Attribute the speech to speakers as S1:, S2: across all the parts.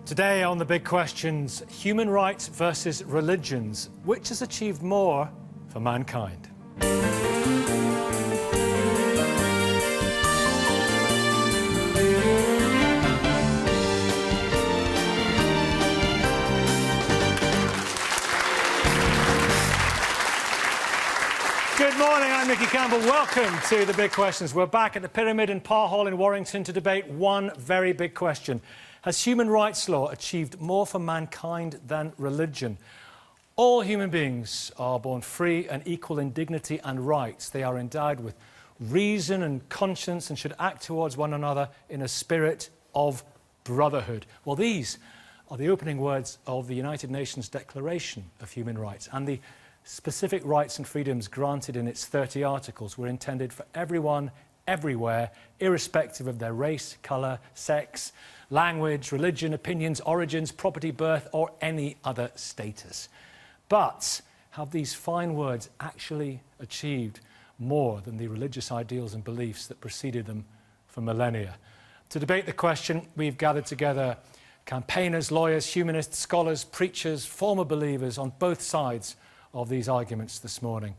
S1: Today on The Big Questions, human rights versus religions. Which has achieved more for mankind? Good morning, I'm Nicky Campbell. Welcome to The Big Questions. We're back at the Pyramid in Parr Hall in Warrington to debate one very big question. Has human rights law achieved more for mankind than religion? All human beings are born free and equal in dignity and rights. They are endowed with reason and conscience and should act towards one another in a spirit of brotherhood. Well, these are the opening words of the United Nations Declaration of Human Rights, and the specific rights and freedoms granted in its 30 articles were intended for everyone, everywhere, irrespective of their race, colour, sex, language, religion, opinions, origins, property, birth, or any other status. But have these fine words actually achieved more than the religious ideals and beliefs that preceded them for millennia? To debate the question, we've gathered together campaigners, lawyers, humanists, scholars, preachers, former believers on both sides of these arguments this morning.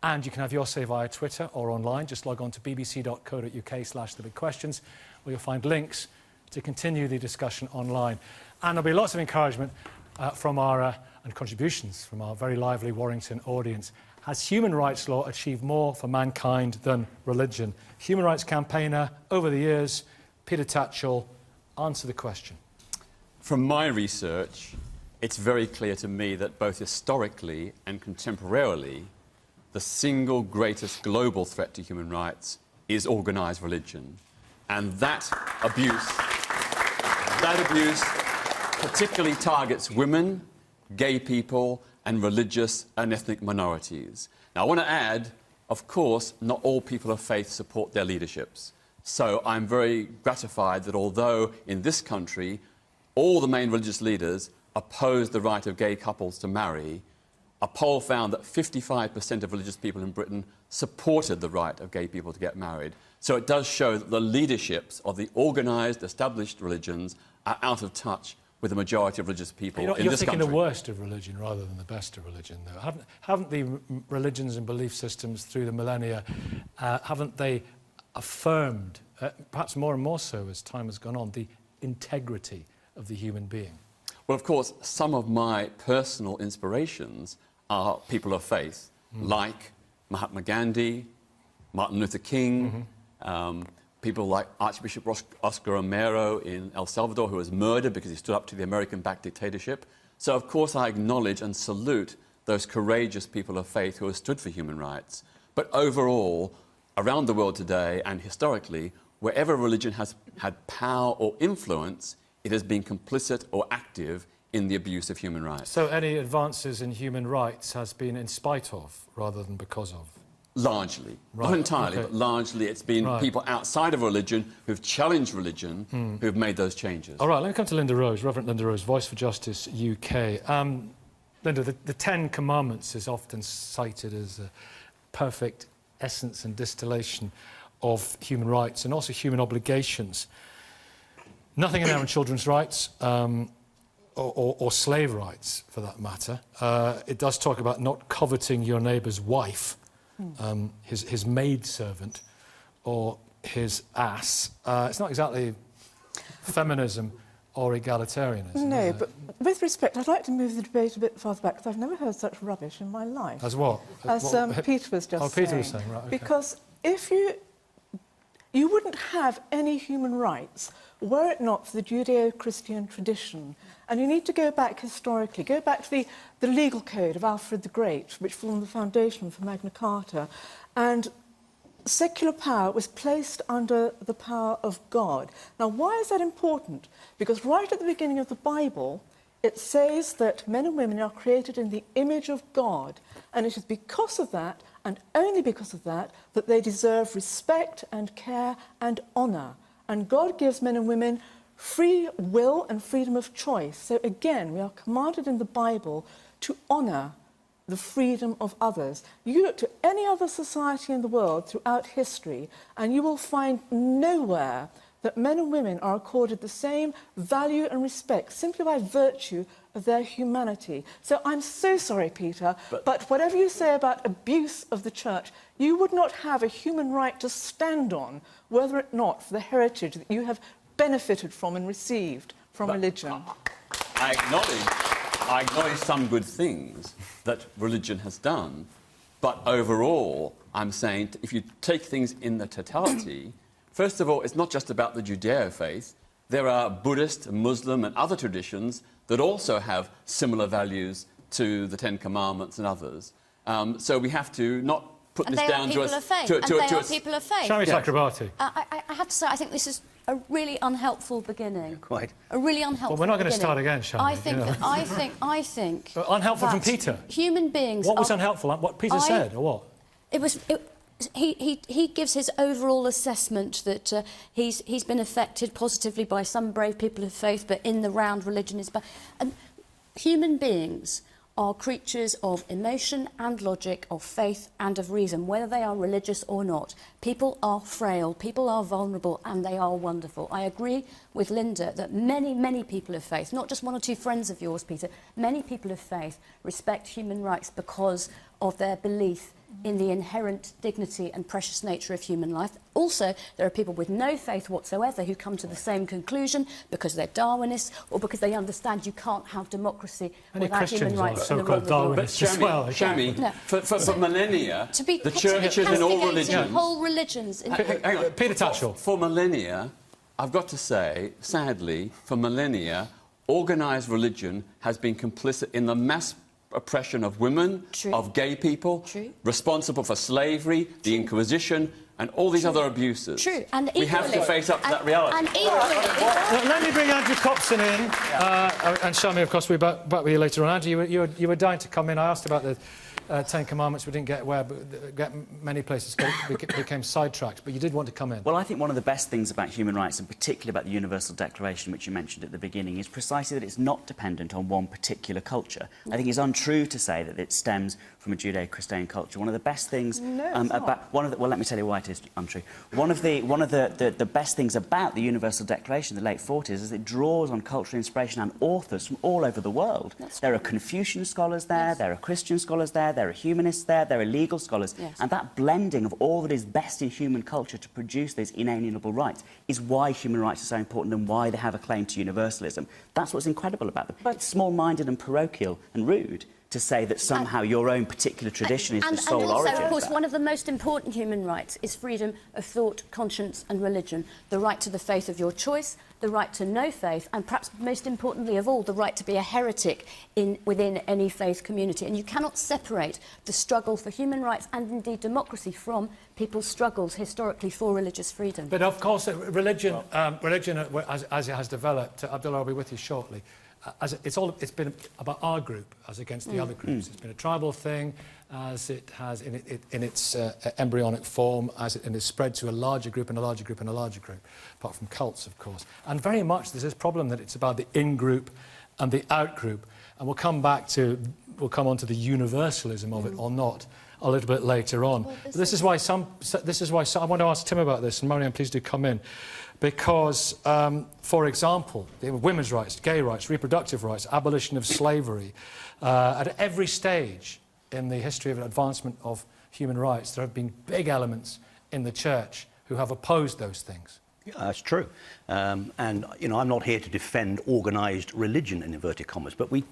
S1: And you can have your say via Twitter or online. Just log on to bbc.co.uk/thebigquestions, where you'll find links to continue the discussion online. And there'll be lots of encouragement and contributions from our very lively Warrington audience. Has human rights law achieved more for mankind than religion? Human rights campaigner over the years, Peter Tatchell, answer the question.
S2: From my research, it's very clear to me that both historically and contemporarily, the single greatest global threat to human rights is organised religion. And that abuse particularly targets women, gay people, and religious and ethnic minorities. Now, I want to add, of course, not all people of faith support their leaderships. So I'm very gratified that although in this country all the main religious leaders oppose the right of gay couples to marry, a poll found that 55% of religious people in Britain supported the right of gay people to get married. So it does show that the leaderships of the organised, established religions are out of touch with the majority of religious people in this country.
S1: You're thinking the worst of religion rather than the best of religion, though. Haven't the religions and belief systems through the millennia, haven't they affirmed, perhaps more and more so as time has gone on, the integrity of the human being?
S2: Well, of course, some of my personal inspirations are people of faith, like Mahatma Gandhi, Martin Luther King, people like Archbishop Oscar Romero in El Salvador, who was murdered because he stood up to the American-backed dictatorship. So, of course, I acknowledge and salute those courageous people of faith who have stood for human rights. But overall, around the world today and historically, wherever religion has had power or influence, it has been complicit or active in the abuse of human rights.
S1: So any advances in human rights has been in spite of, rather than because of?
S2: Largely.
S1: Right.
S2: Not entirely,
S1: Okay.
S2: but largely it's been people outside of religion who've challenged religion who've made those changes.
S1: All right, let me come to Lynda Rose, Reverend Lynda Rose, Voice for Justice UK. Lynda, the Ten Commandments is often cited as a perfect essence and distillation of human rights and also human obligations. Nothing in there on children's rights, or slave rights, for that matter. It does talk about not coveting your neighbour's wife, his maidservant, or his ass. It's not exactly feminism or egalitarianism.
S3: No, but with respect, I'd like to move the debate a bit farther back, because I've never heard such rubbish in my life.
S1: As what?
S3: As Peter was just saying.
S1: Oh, Peter was saying, right, okay.
S3: Because if you wouldn't have any human rights were it not for the Judeo-Christian tradition. And you need to go back historically, go back to the legal code of Alfred the Great, which formed the foundation for Magna Carta. And secular power was placed under the power of God. Now, why is that important? Because right at the beginning of the Bible, it says that men and women are created in the image of God. And it is because of that, and only because of that, that they deserve respect and care and honour. And God gives men and women free will and freedom of choice. So again, we are commanded in the Bible to honour the freedom of others. You look to any other society in the world throughout history, and you will find nowhere that men and women are accorded the same value and respect simply by virtue of their humanity. So I'm so sorry, Peter, but whatever you say about abuse of the church, you would not have a human right to stand on whether or not for the heritage that you have benefited from and received from religion.
S2: I acknowledge some good things that religion has done, but overall, I'm saying if you take things in the totality, first of all, it's not just about the Judeo faith. There are Buddhist, Muslim and other traditions that also have similar values to the Ten Commandments and others. So we have to not put this down to us...
S4: people of faith.
S1: Shami Chakrabarti.
S4: I have to say, I think this is a really unhelpful beginning.
S5: Quite.
S4: A really unhelpful
S1: Well, we're not going to
S4: beginning.
S1: start again, Shami.
S4: I think...
S1: Unhelpful from Peter?
S4: Human beings...
S1: What was unhelpful? What Peter said, or what?
S4: He gives his overall assessment that he's been affected positively by some brave people of faith, but in the round, religion is bad. And human beings are creatures of emotion and logic, of faith and of reason, whether they are religious or not. People are frail, people are vulnerable, and they are wonderful. I agree with Lynda that many, many people of faith, not just one or two friends of yours, Peter, many people of faith respect human rights because of their belief in the inherent dignity and precious nature of human life. Also, there are people with no faith whatsoever who come to the same conclusion because they're Darwinists or because they understand you can't have democracy without human rights.
S1: So-called Darwinists as well.
S2: Shami,
S4: No.
S2: for millennia, the churches and all religions...
S4: whole religions...
S2: Hang on.
S1: Peter Tatchell.
S2: For millennia, I've got to say, sadly, for millennia, organised religion has been complicit in the mass oppression of women, of gay people, responsible for slavery, the Inquisition, and all these other abuses.
S4: And
S2: we have to face up to that reality.
S4: And equally...
S1: Let me bring Andrew Copson in, and Shami, of course, we'll be back with you later on. Andrew, you were dying to come in. I asked about the Ten Commandments. We didn't get many places became sidetracked, but you did want to come in.
S5: Well, I think one of the best things about human rights, and particularly about the Universal Declaration, which you mentioned at the beginning, is precisely that it's not dependent on one particular culture. I think it's untrue to say that it stems from a Judeo-Christian culture. One of the best things well, let me tell you why it is untrue. One of the best things about the Universal Declaration in the late 40s is it draws on cultural inspiration and authors from all over the world. There are Confucian scholars there, there are Christian scholars there are humanists there are legal scholars, and that blending of all that is best in human culture to produce these inalienable rights is why human rights are so important and why they have a claim to universalism. That's what's incredible about them. But it's small-minded and parochial and rude to say that somehow your own particular tradition is the sole origin.
S4: And also, of course, one of the most important human rights is freedom of thought, conscience and religion. The right to the faith of your choice, the right to no faith, and perhaps most importantly of all, the right to be a heretic within any faith community. And you cannot separate the struggle for human rights and indeed democracy from people's struggles historically for religious freedom.
S1: But of course, religion, as it has developed, Abdullah, I'll be with you shortly. It's been about our group as against the other groups. It's been a tribal thing, as it has in its embryonic form, and it's spread to a larger group and a larger group and a larger group, apart from cults, of course. And very much there's this problem that it's about the in-group and the out-group, and we'll come on to the universalism of it or not a little bit later on. Well, this is why I want to ask Tim about this, and Maryam, please do come in. Because, for example, women's rights, gay rights, reproductive rights, abolition of slavery, at every stage in the history of advancement of human rights, there have been big elements in the church who have opposed those things.
S6: Yeah, that's true. And, you know, I'm not here to defend organised religion, in inverted commas, but we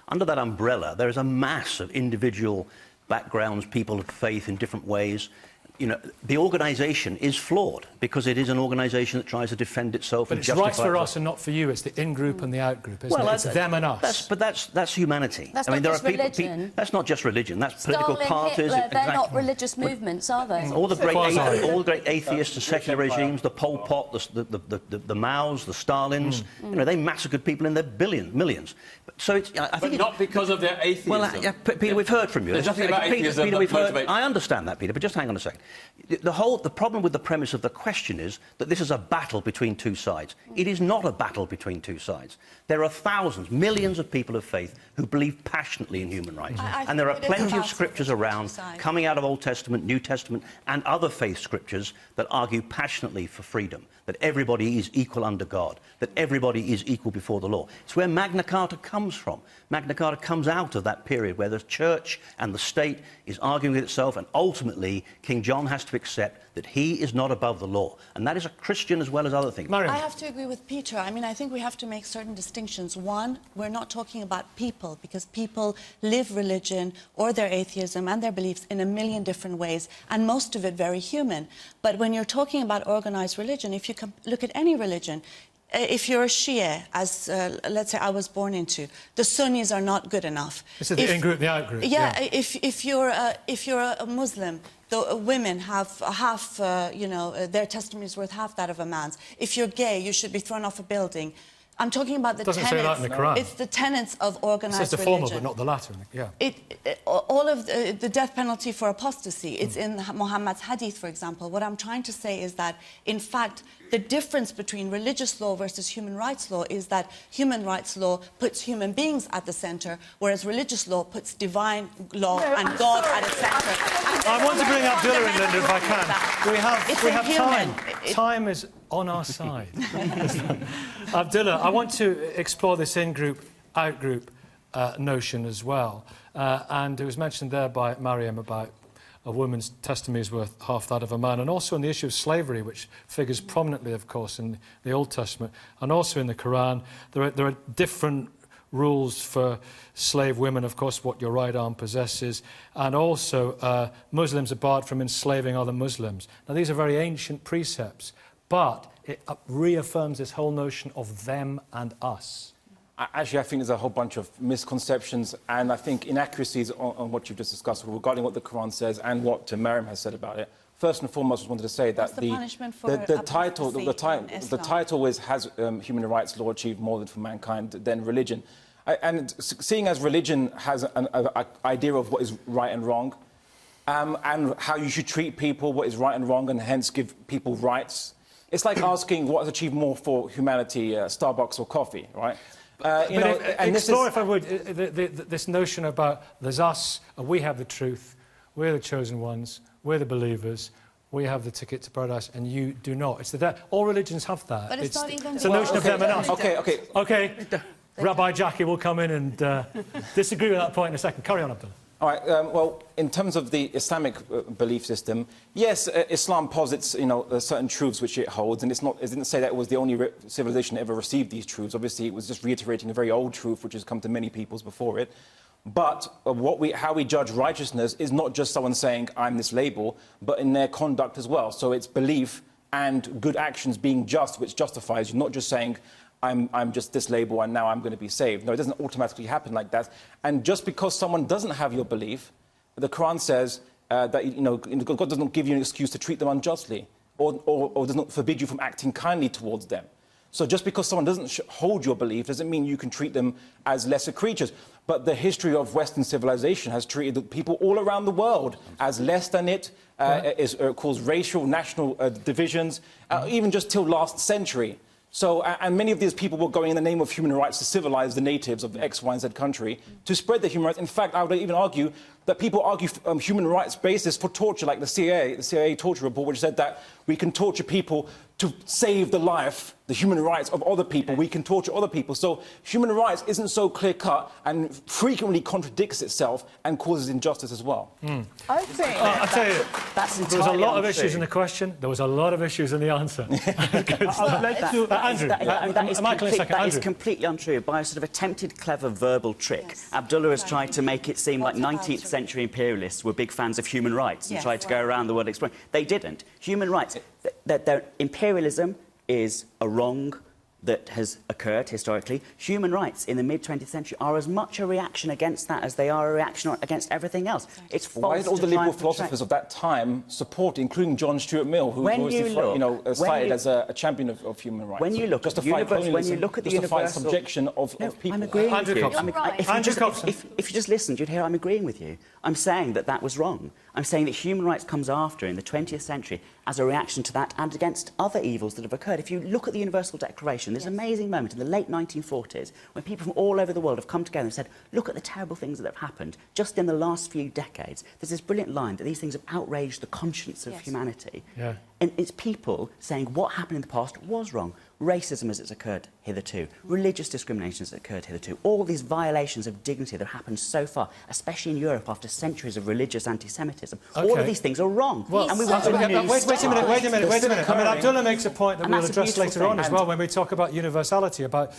S6: under that umbrella, there is a mass of individual backgrounds, people of faith in different ways. You know, the organisation is flawed because it is an organisation that tries to defend itself and justify...
S1: But it's rights for us and not for you. It's the in-group and the out-group, isn't it? It's them and us.
S6: That's humanity.
S4: That's not just religion.
S6: That's not just religion. That's political parties.
S4: Hitler, they're not religious movements, are they?
S6: All the great atheists and secular regimes, the Pol Pot, the Maos, the Stalins, you know, they massacred people in their millions. So it's, I think
S2: not because of their atheism.
S6: Well, Peter, we've heard from you.
S2: There's nothing about atheism
S6: Peter,
S2: that motivates...
S6: I understand that, Peter, but just hang on a second. The problem with the premise of the question is that this is a battle between two sides. It is not a battle between two sides. There are thousands, millions of people of faith who believe passionately in human rights. And there are plenty of scriptures around, coming out of Old Testament, New Testament, and other faith scriptures that argue passionately for freedom, that everybody is equal under God, that everybody is equal before the law. It's where Magna Carta comes from. Magna Carta comes out of that period where the church and the state is arguing with itself, and ultimately King John has to accept that he is not above the law. And that is a Christian as well as other things.
S1: Maryam.
S7: I have to agree with Peter. I mean, I think we have to make certain distinctions. One, we're not talking about people, because people live religion or their atheism and their beliefs in a million different ways, and most of it very human. But when you're talking about organised religion, if you look at any religion, if you're a Shia, as let's say I was born into, the Sunnis are not good enough.
S1: This is the in-group, the out-group.
S7: Yeah, if you're a Muslim, the women have half, their testimony is worth half that of a man's. If you're gay, you should be thrown off a building. I'm talking about the tenets.
S1: Doesn't say that in the Quran.
S7: It's the tenets of organised religion.
S1: It says the former, but not the latter. Yeah.
S7: All of the death penalty for apostasy, it's in Muhammad's hadith, for example. What I'm trying to say is that, in fact, the difference between religious law versus human rights law is that human rights law puts human beings at the centre, whereas religious law puts divine law and God at the centre.
S1: I want to bring Abdullah in, Lynda, if I can. We have time. Time is on our side. Abdullah, I want to explore this in-group, out-group notion as well. And it was mentioned there by Maryam about a woman's testimony is worth half that of a man, and also on the issue of slavery, which figures prominently, of course, in the Old Testament, and also in the Quran. There are different rules for slave women, of course, what your right arm possesses, and also Muslims are barred from enslaving other Muslims. Now, these are very ancient precepts, but it reaffirms this whole notion of them and us.
S8: Actually, I think there's a whole bunch of misconceptions and I think inaccuracies on what you've just discussed regarding what the Quran says and what Maryam has said about it. First and foremost, I just wanted to say that the title is Has Human Rights Law Achieved More than for Mankind than Religion? And seeing as religion has an idea of what is right and wrong, and how you should treat people, what is right and wrong, and hence give people rights, it's like asking what has achieved more for humanity, Starbucks or coffee, right?
S1: Explore, if I would, this notion about there's us, and we have the truth, we're the chosen ones, we're the believers, we have the ticket to paradise, and you do not. It's all religions have that.
S7: But it's not even...
S1: It's the notion of them and us.
S8: OK.
S1: Rabbi Jackie will come in and disagree with that point in a second. Carry on, Abdullah.
S8: All right, well, in terms of the Islamic belief system, yes, Islam posits, certain truths which it holds, and it didn't say that it was the only civilization that ever received these truths. Obviously, it was just reiterating a very old truth which has come to many peoples before it. But how we judge righteousness is not just someone saying, I'm this label, but in their conduct as well. So it's belief and good actions being just, which justifies you, not just saying, I'm just this label and now I'm going to be saved. No, it doesn't automatically happen like that. And just because someone doesn't have your belief, the Quran says that God does not give you an excuse to treat them unjustly or does not forbid you from acting kindly towards them. So just because someone doesn't hold your belief doesn't mean you can treat them as lesser creatures. But the history of Western civilization has treated people all around the world as less than it, caused racial, national divisions, even just till last century. So, and many of these people were going in the name of human rights to civilize the natives of X, Y, and Z country, to spread their human rights. In fact, I would even argue that people argue human rights basis for torture, like the CIA torture report, which said that we can torture people to save the life, the human rights of other people. We can torture other people. So human rights isn't so clear-cut and frequently contradicts itself and causes injustice as well.
S3: I think...
S1: I'll tell you,
S5: that's
S1: there was a lot of issues in the question. There was a lot of issues in the answer. Andrew, Michael, in a second.
S5: That is completely untrue. By a sort of attempted clever verbal trick, yes. Abdullah has tried to make it seem like 19th century imperialists were big fans of human rights and tried to go around the world exploring. They didn't. Human rights, imperialism is a wrong that has occurred historically. Human rights in the mid-20th century are as much a reaction against that as they are a reaction against everything else. It's false.
S8: Why did all the liberal philosophers of that time support, including John Stuart Mill, who was cited as a champion of human rights?
S5: When you look at the universal
S8: subjection of people.
S5: I'm agreeing with you.
S1: Andrew Copson.
S5: If you just listened, you'd hear I'm agreeing with you. I'm saying that was wrong. I'm saying that human rights comes after, in the 20th century, as a reaction to that and against other evils that have occurred. If you look at the Universal Declaration, there's an amazing moment in the late 1940s when people from all over the world have come together and said, look at the terrible things that have happened just in the last few decades. There's this brilliant line that these things have outraged the conscience of humanity.
S1: Yeah.
S5: And it's people saying what happened in the past was wrong. Racism as it's occurred hitherto, religious discrimination as it's occurred hitherto, all these violations of dignity that have happened so far, especially in Europe after centuries of religious anti-Semitism. All of these things are wrong.
S1: Well,
S5: and we want to
S1: wait a minute. I mean, Abdullah makes a point that we'll address later on as well when we talk about universality, about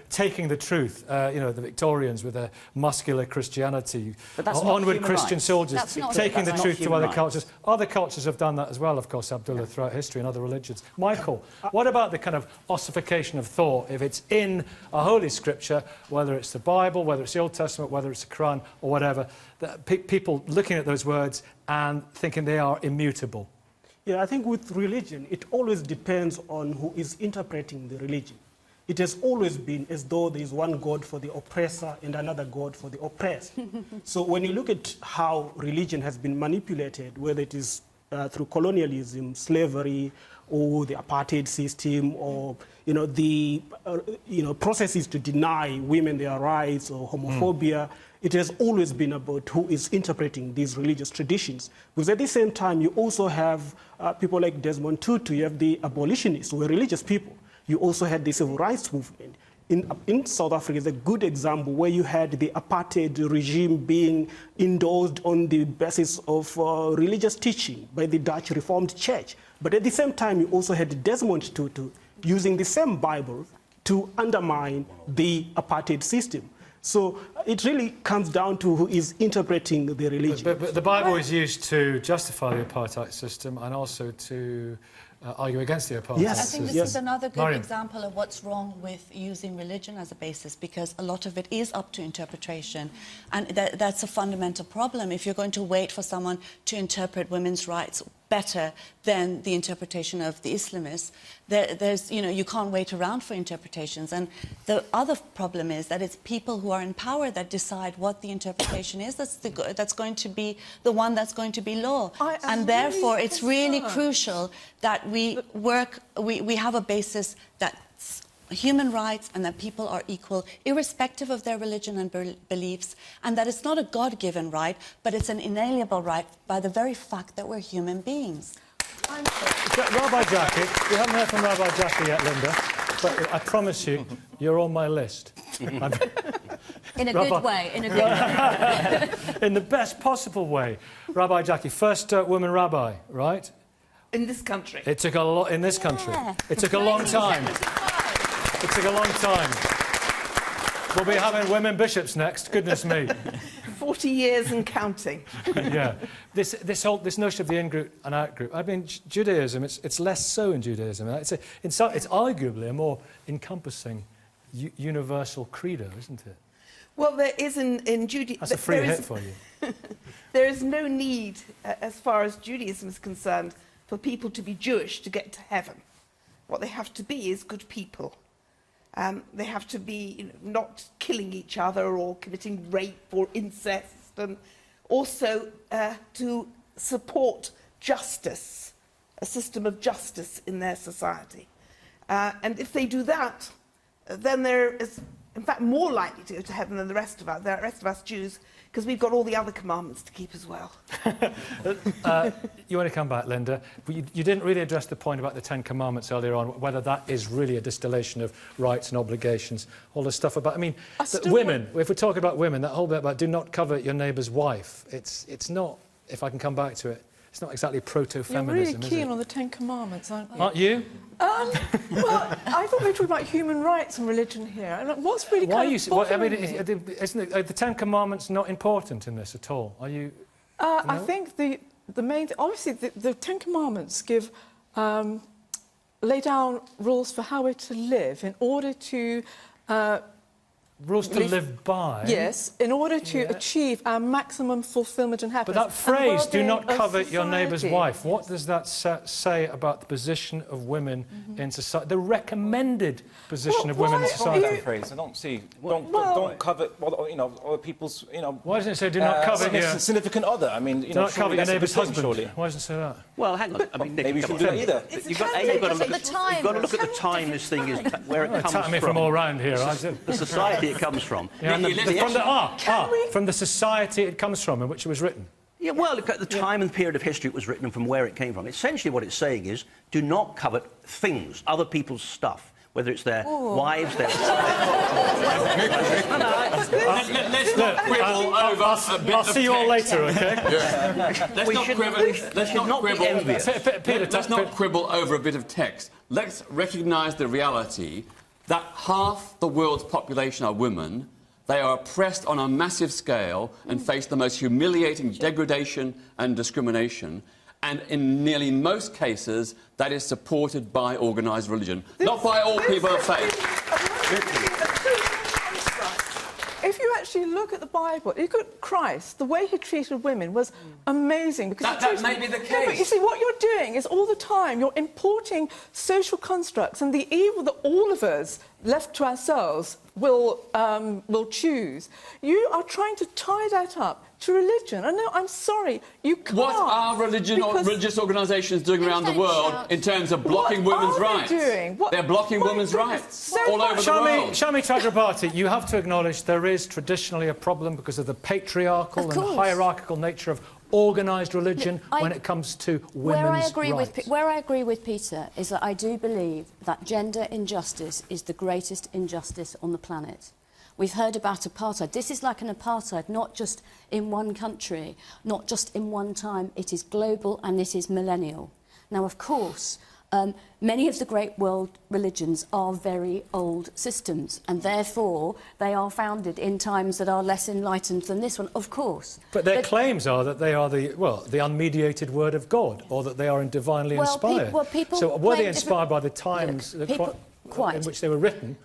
S1: taking the truth. The Victorians with their muscular Christianity, onward Christian soldiers, taking the truth to other cultures. Other cultures have done that as well, of course, Abdullah, throughout history and other religions. Michael, what about the kind of ossification of thought? If it's in a holy scripture, whether it's the Bible, whether it's the Old Testament, whether it's the Quran or whatever, people looking at those words and thinking they are immutable.
S9: Yeah, I think with religion, it always depends on who is interpreting the religion. It has always been as though there is one God for the oppressor and another God for the oppressed. So when you look at how religion has been manipulated, whether it is through colonialism, slavery, or the apartheid system, or the processes to deny women their rights, or homophobia, it has always been about who is interpreting these religious traditions. Because at the same time, you also have people like Desmond Tutu, you have the abolitionists, who were religious people. You also had the civil rights movement. In South Africa is a good example where you had the apartheid regime being endorsed on the basis of religious teaching by the Dutch Reformed Church. But at the same time, you also had Desmond Tutu using the same Bible to undermine the apartheid system. So it really comes down to who is interpreting the religion.
S1: But the Bible is used to justify the apartheid system and also to argue against the apartheid system.
S7: I think this is another good
S1: Maryam.
S7: example of what's wrong with using religion as a basis, because a lot of it is up to interpretation, and that's a fundamental problem. If you're going to wait for someone to interpret women's rights better than the interpretation of the Islamists, you can't wait around for interpretations. And the other problem is that it's people who are in power that decide what the interpretation is. That's going to be the one that's going to be law. And therefore, it's really crucial that we have a basis that's human rights and that people are equal, irrespective of their religion and beliefs, and that it's not a God-given right, but it's an inalienable right by the very fact that we're human beings.
S1: Rabbi Jackie, we haven't heard from Rabbi Jackie yet, Lynda, but I promise you, you're on my list.
S4: In a good way, in a good way.
S1: In the best possible way. Rabbi Jackie, first woman rabbi, right?
S10: In this country.
S1: It took a lot in this country. It took a long time. It took a long time. We'll be having women bishops next, goodness me.
S10: 40 years and counting.
S1: Yeah. This notion of the in-group and out-group, I mean, Judaism, it's less so in Judaism. It's arguably a more encompassing universal credo, isn't it?
S10: Well, there is in Judaism...
S1: That's a free hit for you.
S10: There is no need, as far as Judaism is concerned, for people to be Jewish to get to heaven. What they have to be is good people. They have to be not killing each other or committing rape or incest, and also to support justice, a system of justice in their society. And if they do that, then there is, in fact, more likely to go to heaven than the rest of us Jews, because we've got all the other commandments to keep as well.
S1: You want to come back, Lynda? But you didn't really address the point about the Ten Commandments earlier on, whether that is really a distillation of rights and obligations, all the stuff about... I mean, women, if we're talking about women, that whole bit about do not covet your neighbour's wife, it's not, if I can come back to it, it's not exactly proto-feminism,
S3: You're really keen on the Ten Commandments, aren't you?
S1: Aren't you?
S3: Well, I thought we were talking about human rights and religion here. And what's really kind of bothering me...
S1: isn't the Ten Commandments not important in this at all? Are you... No?
S3: I think the main... Obviously, the Ten Commandments give... lay down rules for how we're to live in order to
S1: Rules to live by?
S3: Yes, in order to achieve our maximum fulfilment and happiness.
S1: But that phrase, do not
S3: of
S1: covet your neighbour's
S3: society.
S1: wife, what does that say about the position of women in society? The recommended position of women in society?
S8: That phrase, I don't see. Don't covet, other people's,
S1: Why doesn't it say do not covet your...
S8: significant other? I mean,
S1: Do not covet your neighbour's husband.
S8: Surely.
S1: Why doesn't it say that?
S6: Well, hang on. I mean, Nick,
S8: maybe you
S6: come
S8: shouldn't
S6: on.
S8: do that either.
S6: You've got to look at the time this thing is, where it comes
S1: Attack me from all round here.
S6: The society it comes from.
S1: Yeah, and from the society it comes from in which it was written.
S6: Yeah, well, look at the time and period of history it was written and from where it came from. Essentially what it's saying is, do not covet things, other people's stuff, whether it's their wives, their...
S2: Let's not quibble over a bit
S1: I'll see you all later, OK?
S2: Let's not quibble over a bit of text. Let's recognise the reality that half the world's population are women. They are oppressed on a massive scale and face the most humiliating degradation and discrimination. And in nearly most cases, that is supported by organised religion, not by all people of faith.
S3: If you actually look at the Bible, you look at Christ, the way he treated women was amazing. Because
S2: that may be the case.
S3: No, but you see, what you're doing is all the time you're importing social constructs and the evil that all of us, left to ourselves, will choose. You are trying to tie that up to religion. And no, I'm sorry, you can't.
S2: What are religion or religious organisations doing around the world in terms of blocking women's rights? They're blocking women's rights all over the world.
S1: Shami Chakrabarti, you have to acknowledge there is traditionally a problem because of the patriarchal and hierarchical nature of organised religion when it comes to women's rights.
S4: Where I agree with Peter is that I do believe that gender injustice is the greatest injustice on the planet. We've heard about apartheid. This is like an apartheid, not just in one country, not just in one time. It is global and it is millennial. Now, of course, many of the great world religions are very old systems, and therefore they are founded in times that are less enlightened than this one, of course.
S1: But their claims are that they are the unmediated word of God, or that they are divinely inspired. So were they inspired by the times in which they were written,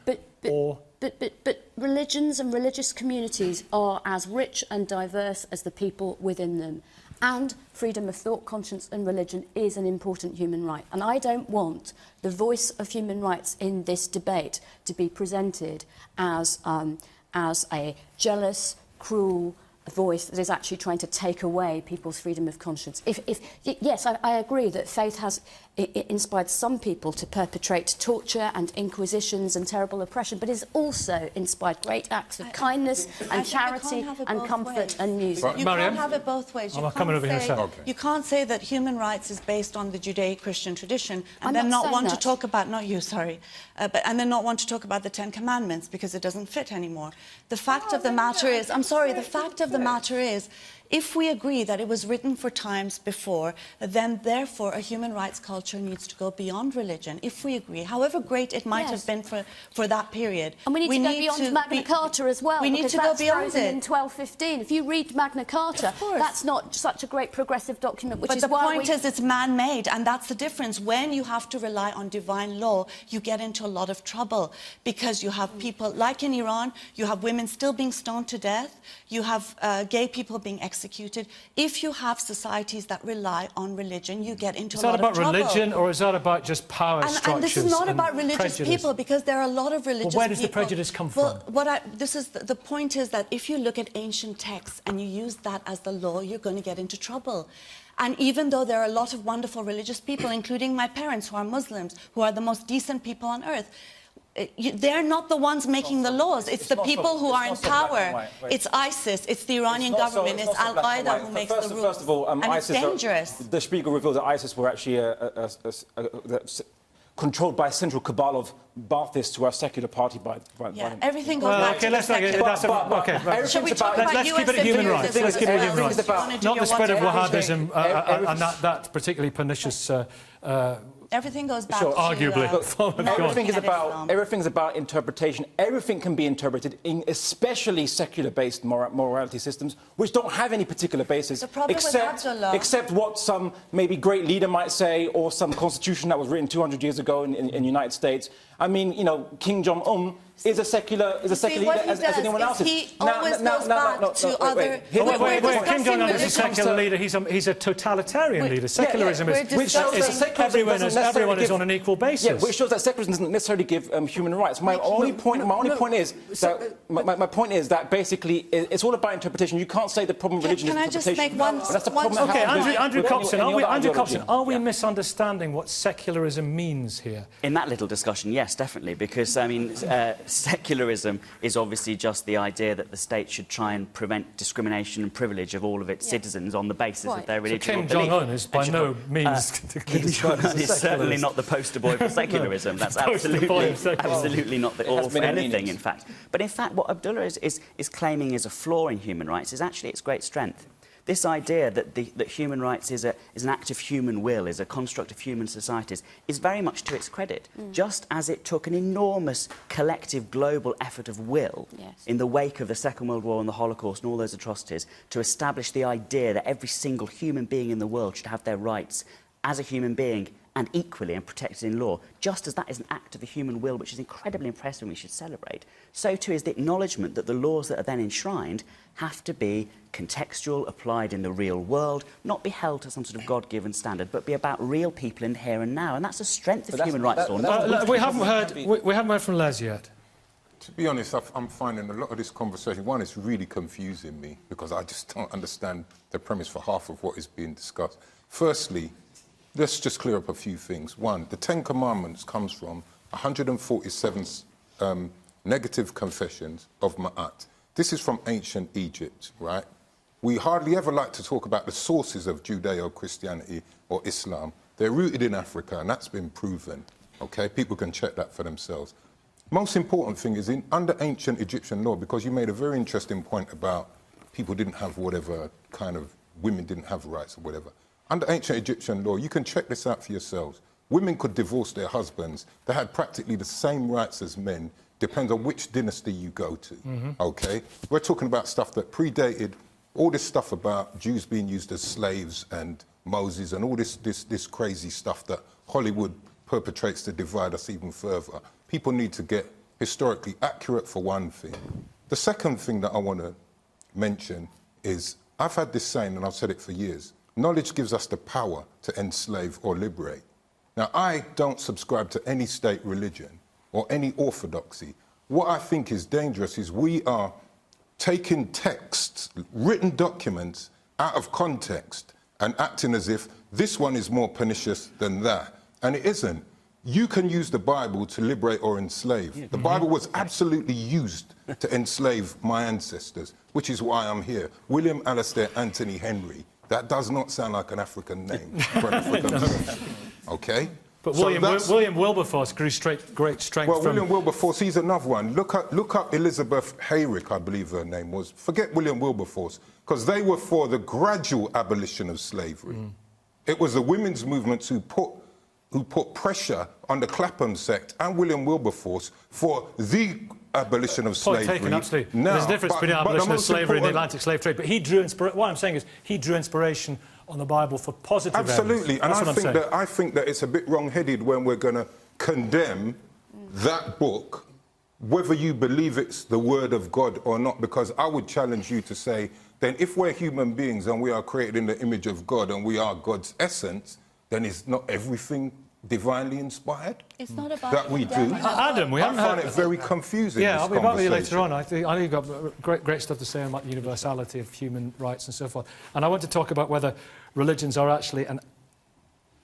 S1: or...
S4: But religions and religious communities are as rich and diverse as the people within them. And freedom of thought, conscience and religion is an important human right. And I don't want the voice of human rights in this debate to be presented as a jealous, cruel voice that is actually trying to take away people's freedom of conscience. Yes, I agree that faith has inspired some people to perpetrate torture and inquisitions and terrible oppression, but it's also inspired great acts of kindness and charity and comfort and music.
S7: You can't have it both ways. You can't say that human rights is based on the Judeo-Christian tradition and then not want to talk about, and then not want to talk about the Ten Commandments because it doesn't fit anymore. The fact of the matter is, I'm sorry, the fact of the matter is, if we agree that it was written for times before, then therefore a human rights culture needs to go beyond religion. If we agree, however great it might have been for that period.
S4: And we need to go beyond Magna Carta as well.
S7: We need to go beyond it.
S4: In 1215. If you read Magna Carta, that's not such a great progressive document, which
S7: but
S4: is
S7: the
S4: why
S7: point is it's man-made, and that's the difference. When you have to rely on divine law, you get into a lot of trouble because you have people, like in Iran, you have women still being stoned to death, you have gay people being executed. If you have societies that rely on religion, you get into a lot of trouble.
S1: Is that about religion, or is that about just power structures?
S7: And this is not about religious people, because there are a lot of religious people.
S1: Well, where does the prejudice come from?
S7: The point is that if you look at ancient texts and you use that as the law, you're going to get into trouble. And even though there are a lot of wonderful religious people, including my parents who are Muslims, who are the most decent people on earth, they're not the ones making the laws. It's the people who are in power. It's ISIS, it's the Iranian government, it's al-Qaeda who makes the rules.
S8: First of all,
S7: and
S8: ISIS
S7: it's dangerous.
S8: The Spiegel revealed that ISIS were actually controlled by a central cabal of Baathists who are a secular party by
S7: everything goes back to the secular.
S1: Let's keep it at human rights. Let's keep it at human rights. Not the spread of Wahhabism and that particularly pernicious...
S7: Everything goes back
S1: arguably.
S8: Everything's about interpretation. Everything can be interpreted in especially secular-based morality systems, which don't have any particular basis, except what some maybe great leader might say, or some constitution that was written 200 years ago in the United States. I mean, King Jong-un is a secular leader as anyone else is.
S7: He always goes back to other...
S1: Wait, Kim Jong-un is a secular leader. He's a totalitarian leader. Secularism is everyone is on an equal basis.
S8: Yeah, which shows that secularism doesn't necessarily give human rights. My only point is that basically it's all about interpretation. You can't say the problem of religion is interpretation.
S7: Can I just make one...
S8: That's the problem.
S1: Okay, Andrew Copson, are we misunderstanding what secularism means here?
S5: In that little discussion, yes, definitely, because, I mean, secularism is obviously just the idea that the state should try and prevent discrimination and privilege of all of its citizens on the basis of their religion.
S1: So Kim Jong-un is by no means...
S5: Kim Jong-un is certainly not the poster boy for secularism. That's absolutely not the all for anything, in fact. But in fact, what Abdullah is claiming is a flaw in human rights is actually its great strength. This idea that human rights is an act of human will, is a construct of human societies, is very much to its credit. Just as it took an enormous collective global effort of will in the wake of the Second World War and the Holocaust and all those atrocities to establish the idea that every single human being in the world should have their rights as a human being and equally and protected in law, just as that is an act of the human will which is incredibly impressive and we should celebrate, so too is the acknowledgement that the laws that are then enshrined have to be contextual, applied in the real world, not be held to some sort of God-given standard, but be about real people in here and now. And that's a strength of human rights law.
S1: We haven't heard from Lez yet.
S11: To be honest, I'm finding a lot of this conversation, one, it's really confusing me because I just don't understand the premise for half of what is being discussed. Firstly, let's just clear up a few things. One, the Ten Commandments comes from 147 negative confessions of Ma'at. This is from ancient Egypt, right? We hardly ever like to talk about the sources of Judeo-Christianity or Islam. They're rooted in Africa, and that's been proven, okay? People can check that for themselves. Most important thing is under ancient Egyptian law, because you made a very interesting point about people didn't have whatever kind of, women didn't have rights or whatever. Under ancient Egyptian law, you can check this out for yourselves. Women could divorce their husbands. They had practically the same rights as men, depends on which dynasty you go to, okay? We're talking about stuff that predated all this stuff about Jews being used as slaves and Moses and all this crazy stuff that Hollywood perpetrates to divide us even further. People need to get historically accurate for one thing. The second thing that I want to mention is, I've had this saying, and I've said it for years, knowledge gives us the power to enslave or liberate. Now, I don't subscribe to any state religion or any orthodoxy. What I think is dangerous is we are taking texts, written documents, out of context and acting as if this one is more pernicious than that. And it isn't. You can use the Bible to liberate or enslave. The Bible was absolutely used to enslave my ancestors, which is why I'm here. William Alastair Anthony Henry. That does not sound like an African name for an African person, okay?
S1: But William Wilberforce great strength
S11: from...
S1: William
S11: Wilberforce, he's another one. Look up Elizabeth Hayrick, I believe her name was. Forget William Wilberforce, because they were for the gradual abolition of slavery. It was the women's movements who put pressure on the Clapham sect and William Wilberforce for the abolition of slavery.
S1: Point taken, absolutely. There's a difference between the abolition of slavery and the Atlantic slave trade, but he drew inspiration. What I'm saying is he drew inspiration on the Bible for positive
S11: Absolutely,
S1: evidence.
S11: And I think that it's a bit wrong-headed when we're going to condemn that book, whether you believe it's the word of God or not, because I would challenge you to say, then if we're human beings and we are created in the image of God and we are God's essence, then is not everything divinely inspired?
S7: It's not about
S11: that we do.
S1: Adam, we haven't
S11: I find it very confusing.
S1: Yeah, I'll be back with you later on. I think you've got great stuff to say about the universality of human rights and so forth. And I want to talk about whether religions are actually an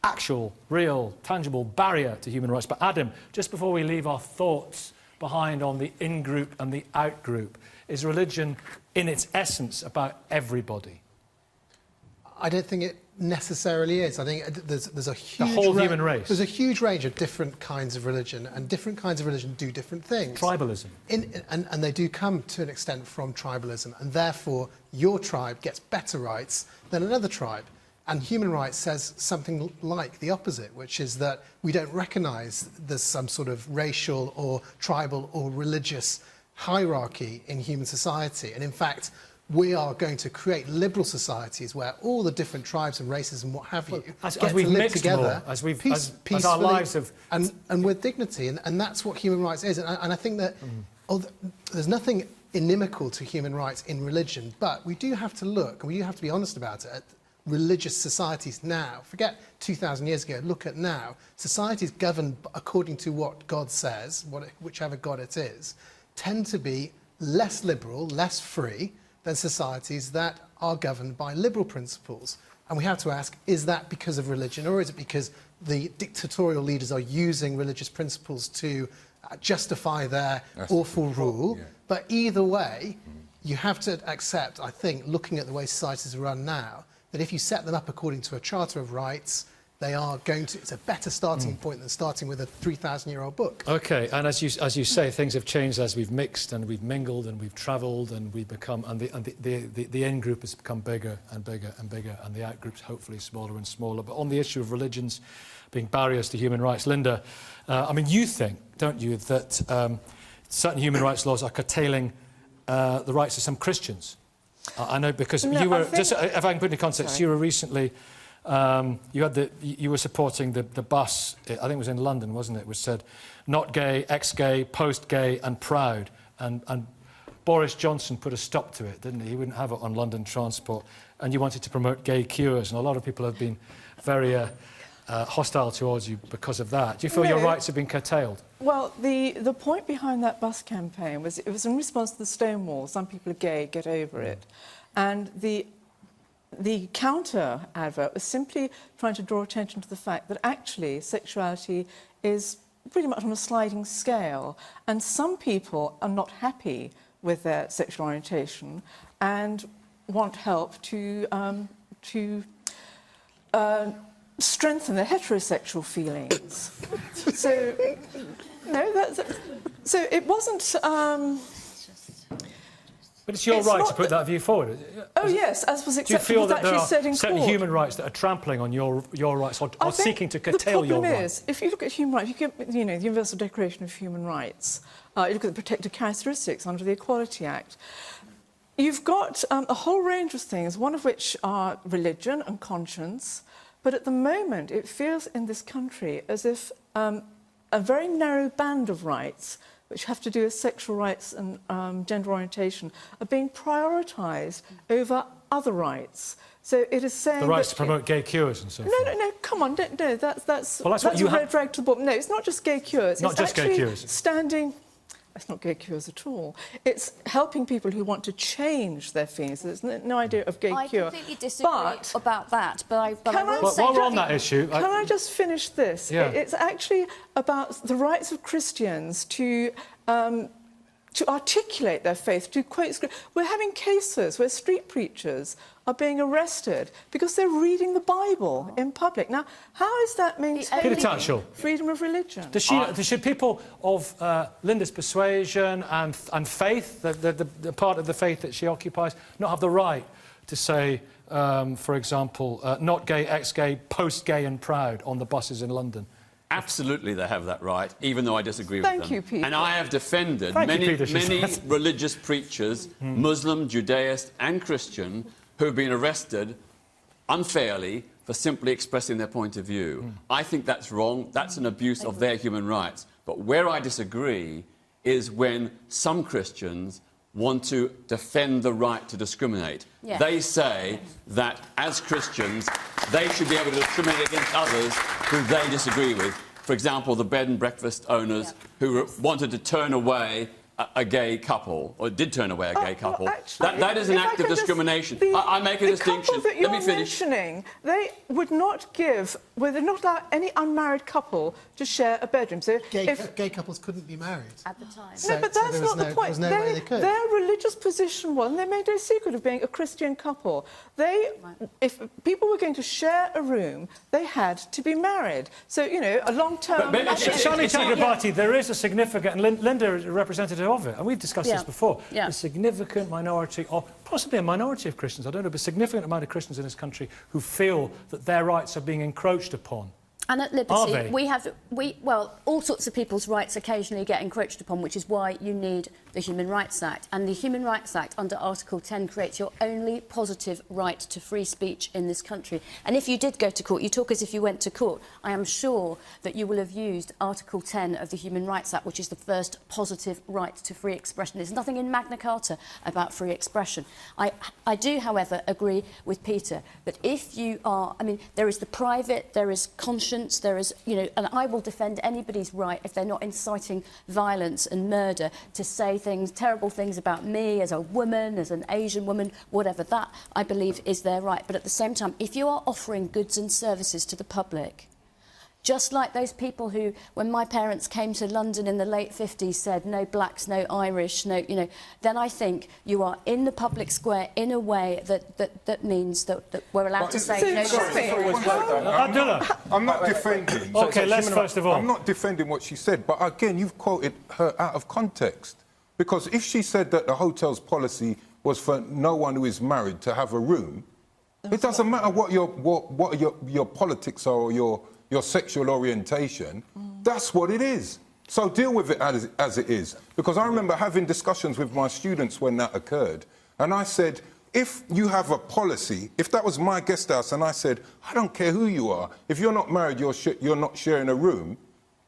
S1: actual, real, tangible barrier to human rights. But Adam, just before we leave our thoughts behind on the in-group and the out-group, is religion, in its essence, about everybody?
S12: I don't think it necessarily is. I think there's a huge...
S1: The whole human race?
S12: There's a huge range of different kinds of religion, and different kinds of religion do different things.
S1: Tribalism.
S12: And they do come, to an extent, from tribalism, and therefore your tribe gets better rights than another tribe. And human rights says something like the opposite, which is that we don't recognise there's some sort of racial or tribal or religious hierarchy in human society. And in fact, we are going to create liberal societies where all the different tribes and races and what have you
S1: as
S12: get
S1: we've
S12: to live
S1: mixed
S12: together
S1: more,
S12: peacefully
S1: as our lives have...
S12: and with dignity. And that's what human rights is. And I think that there's nothing inimical to human rights in religion, but we do have to look, and we do have to be honest about it, at religious societies now. Forget 2,000 years ago, look at now. Societies governed according to what God says, whichever God it is, tend to be less liberal, less free than societies that are governed by liberal principles. And we have to ask, is that because of religion, or is it because the dictatorial leaders are using religious principles to justify their awful rule? Yeah. But either way, you have to accept, I think, looking at the way societies are run now, that if you set them up according to a Charter of Rights, they are going to... It's a better starting point than starting with a 3,000-year-old book.
S1: OK, and as you say, things have changed as we've mixed and we've mingled and we've travelled and we've become... And the end group has become bigger and bigger and bigger, and the out groups hopefully smaller and smaller. But on the issue of religions being barriers to human rights, Lynda, I mean, you think, don't you, that certain human rights laws are curtailing the rights of some Christians? I know, because you were... Just if I can put it in context, you were recently... you were supporting the bus, I think it was in London, wasn't it, which said, not gay, ex-gay, post-gay and proud. And Boris Johnson put a stop to it, didn't he? He wouldn't have it on London transport. And you wanted to promote gay cures, and a lot of people have been very hostile towards you because of that. Do you feel your rights have been curtailed?
S3: Well, the point behind that bus campaign was it was in response to the Stonewall. Some people are gay, get over it. And the counter advert was simply trying to draw attention to the fact that actually sexuality is pretty much on a sliding scale, and some people are not happy with their sexual orientation and want help to strengthen their heterosexual feelings. So, no, so it wasn't...
S1: But it's your right to put that view forward.
S3: Oh, yes, as was accepted.
S1: Do you feel that there are
S3: certain
S1: human rights that are trampling on your rights, or seeking to curtail your rights?
S3: The problem is, if you look at human rights, you get, the Universal Declaration of Human Rights, you look at the protected characteristics under the Equality Act, you've got a whole range of things, one of which are religion and conscience, but at the moment it feels in this country as if a very narrow band of rights which have to do with sexual rights and gender orientation, are being prioritised over other rights. So it is saying...
S1: The rights to promote gay cures and so forth.
S3: No, come on, no, that's
S1: what you
S3: a red to the bottom. No, it's not just gay cures.
S1: Not just gay cures.
S3: Standing... It's not gay cures at all. It's helping people who want to change their feelings. There's no idea of gay cure.
S4: I completely disagree about that, but I will say...
S1: While we're on that issue...
S3: Can I just finish this?
S1: Yeah.
S3: It's actually about the rights of Christians to articulate their faith, to quote scripture. We're having cases where street preachers are being arrested because they're reading the Bible in public. Now, how is that maintaining freedom of religion?
S1: Should people of Lynda's persuasion and faith, the part of the faith that she occupies, not have the right to say, for example, not gay, ex-gay, post-gay and proud on the buses in London?
S2: Absolutely, they have that right, even though I disagree with them.
S3: Thank you, Peter.
S2: And I have defended many religious preachers, Muslim, Judaist and Christian, who have been arrested unfairly for simply expressing their point of view. I think that's wrong. That's an abuse of their human rights. But where I disagree is when some Christians want to defend the right to discriminate.
S4: Yes.
S2: They say that, as Christians, they should be able to discriminate against others who they disagree with. For example, the bed and breakfast owners who wanted to turn away a gay couple, or did turn away a gay couple.
S3: Well, actually,
S2: that is an act of discrimination. I make a distinction.
S3: The couple that you're
S2: Let me finish.
S3: mentioning, they would not give, well, they're not allowed any unmarried couple to share a bedroom. So
S12: gay couples couldn't be married.
S4: At the time.
S3: No, but that's not the point.
S12: There was no way they could.
S3: Their religious position was, and they made no secret of being a Christian couple. If people were going to share a room, they had to be married. So, a long-term...
S1: Shami Chakrabarti, there is a significant, and Lynda is a representative of it, and we've discussed this before, a significant minority, or possibly a minority of Christians, I don't know, but a significant amount of Christians in this country who feel that their rights are being encroached upon.
S4: And at
S1: Are
S4: Liberty,
S1: they?
S4: well, all sorts of people's rights occasionally get encroached upon, which is why you need the Human Rights Act. And the Human Rights Act, under Article 10, creates your only positive right to free speech in this country. And if you did go to court, you talk as if you went to court, I am sure that you will have used Article 10 of the Human Rights Act, which is the first positive right to free expression. There's nothing in Magna Carta about free expression. I do, however, agree with Peter that if you are... I mean, there is the private, there is conscience, there is, you know, and I will defend anybody's right if they're not inciting violence and murder to say things, terrible things about me as a woman, as an Asian woman, whatever. That, I believe, is their right. But at the same time, if you are offering goods and services to the public, just like those people who, when my parents came to London in the late 50s, said no blacks, no Irish, no, you know, then I think you are in the public square in a way that means that we're allowed to say no.
S1: Abdullah.
S11: I'm not defending.
S1: OK, let's first of all...
S11: I'm not defending what she said, but again, you've quoted her out of context. Because if she said that the hotel's policy was for no one who is married to have a room, it doesn't matter what your politics are or your sexual orientation, that's what it is. So deal with it as it is. Because I remember having discussions with my students when that occurred, and I said, if you have a policy, if that was my guest house, and I said, I don't care who you are, if you're not married, you're not sharing a room,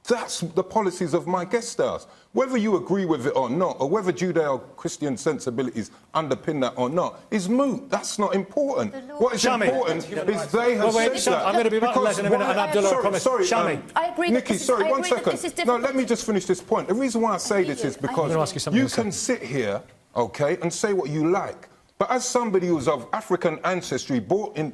S11: that's the policies of my guest house. Whether you agree with it or not, or whether Judeo-Christian sensibilities underpin that or not, is moot. That's not important. What is important is they have said that.
S1: I'm going to be back in a minute, and Abdullah, I promise.
S11: Sorry,
S1: Shami.
S4: I agree.
S11: Nikki, sorry, 1 second. No, let me just finish this point. The reason why I say this is because you can sit here, OK, and say what you like, but as somebody who's of African ancestry, born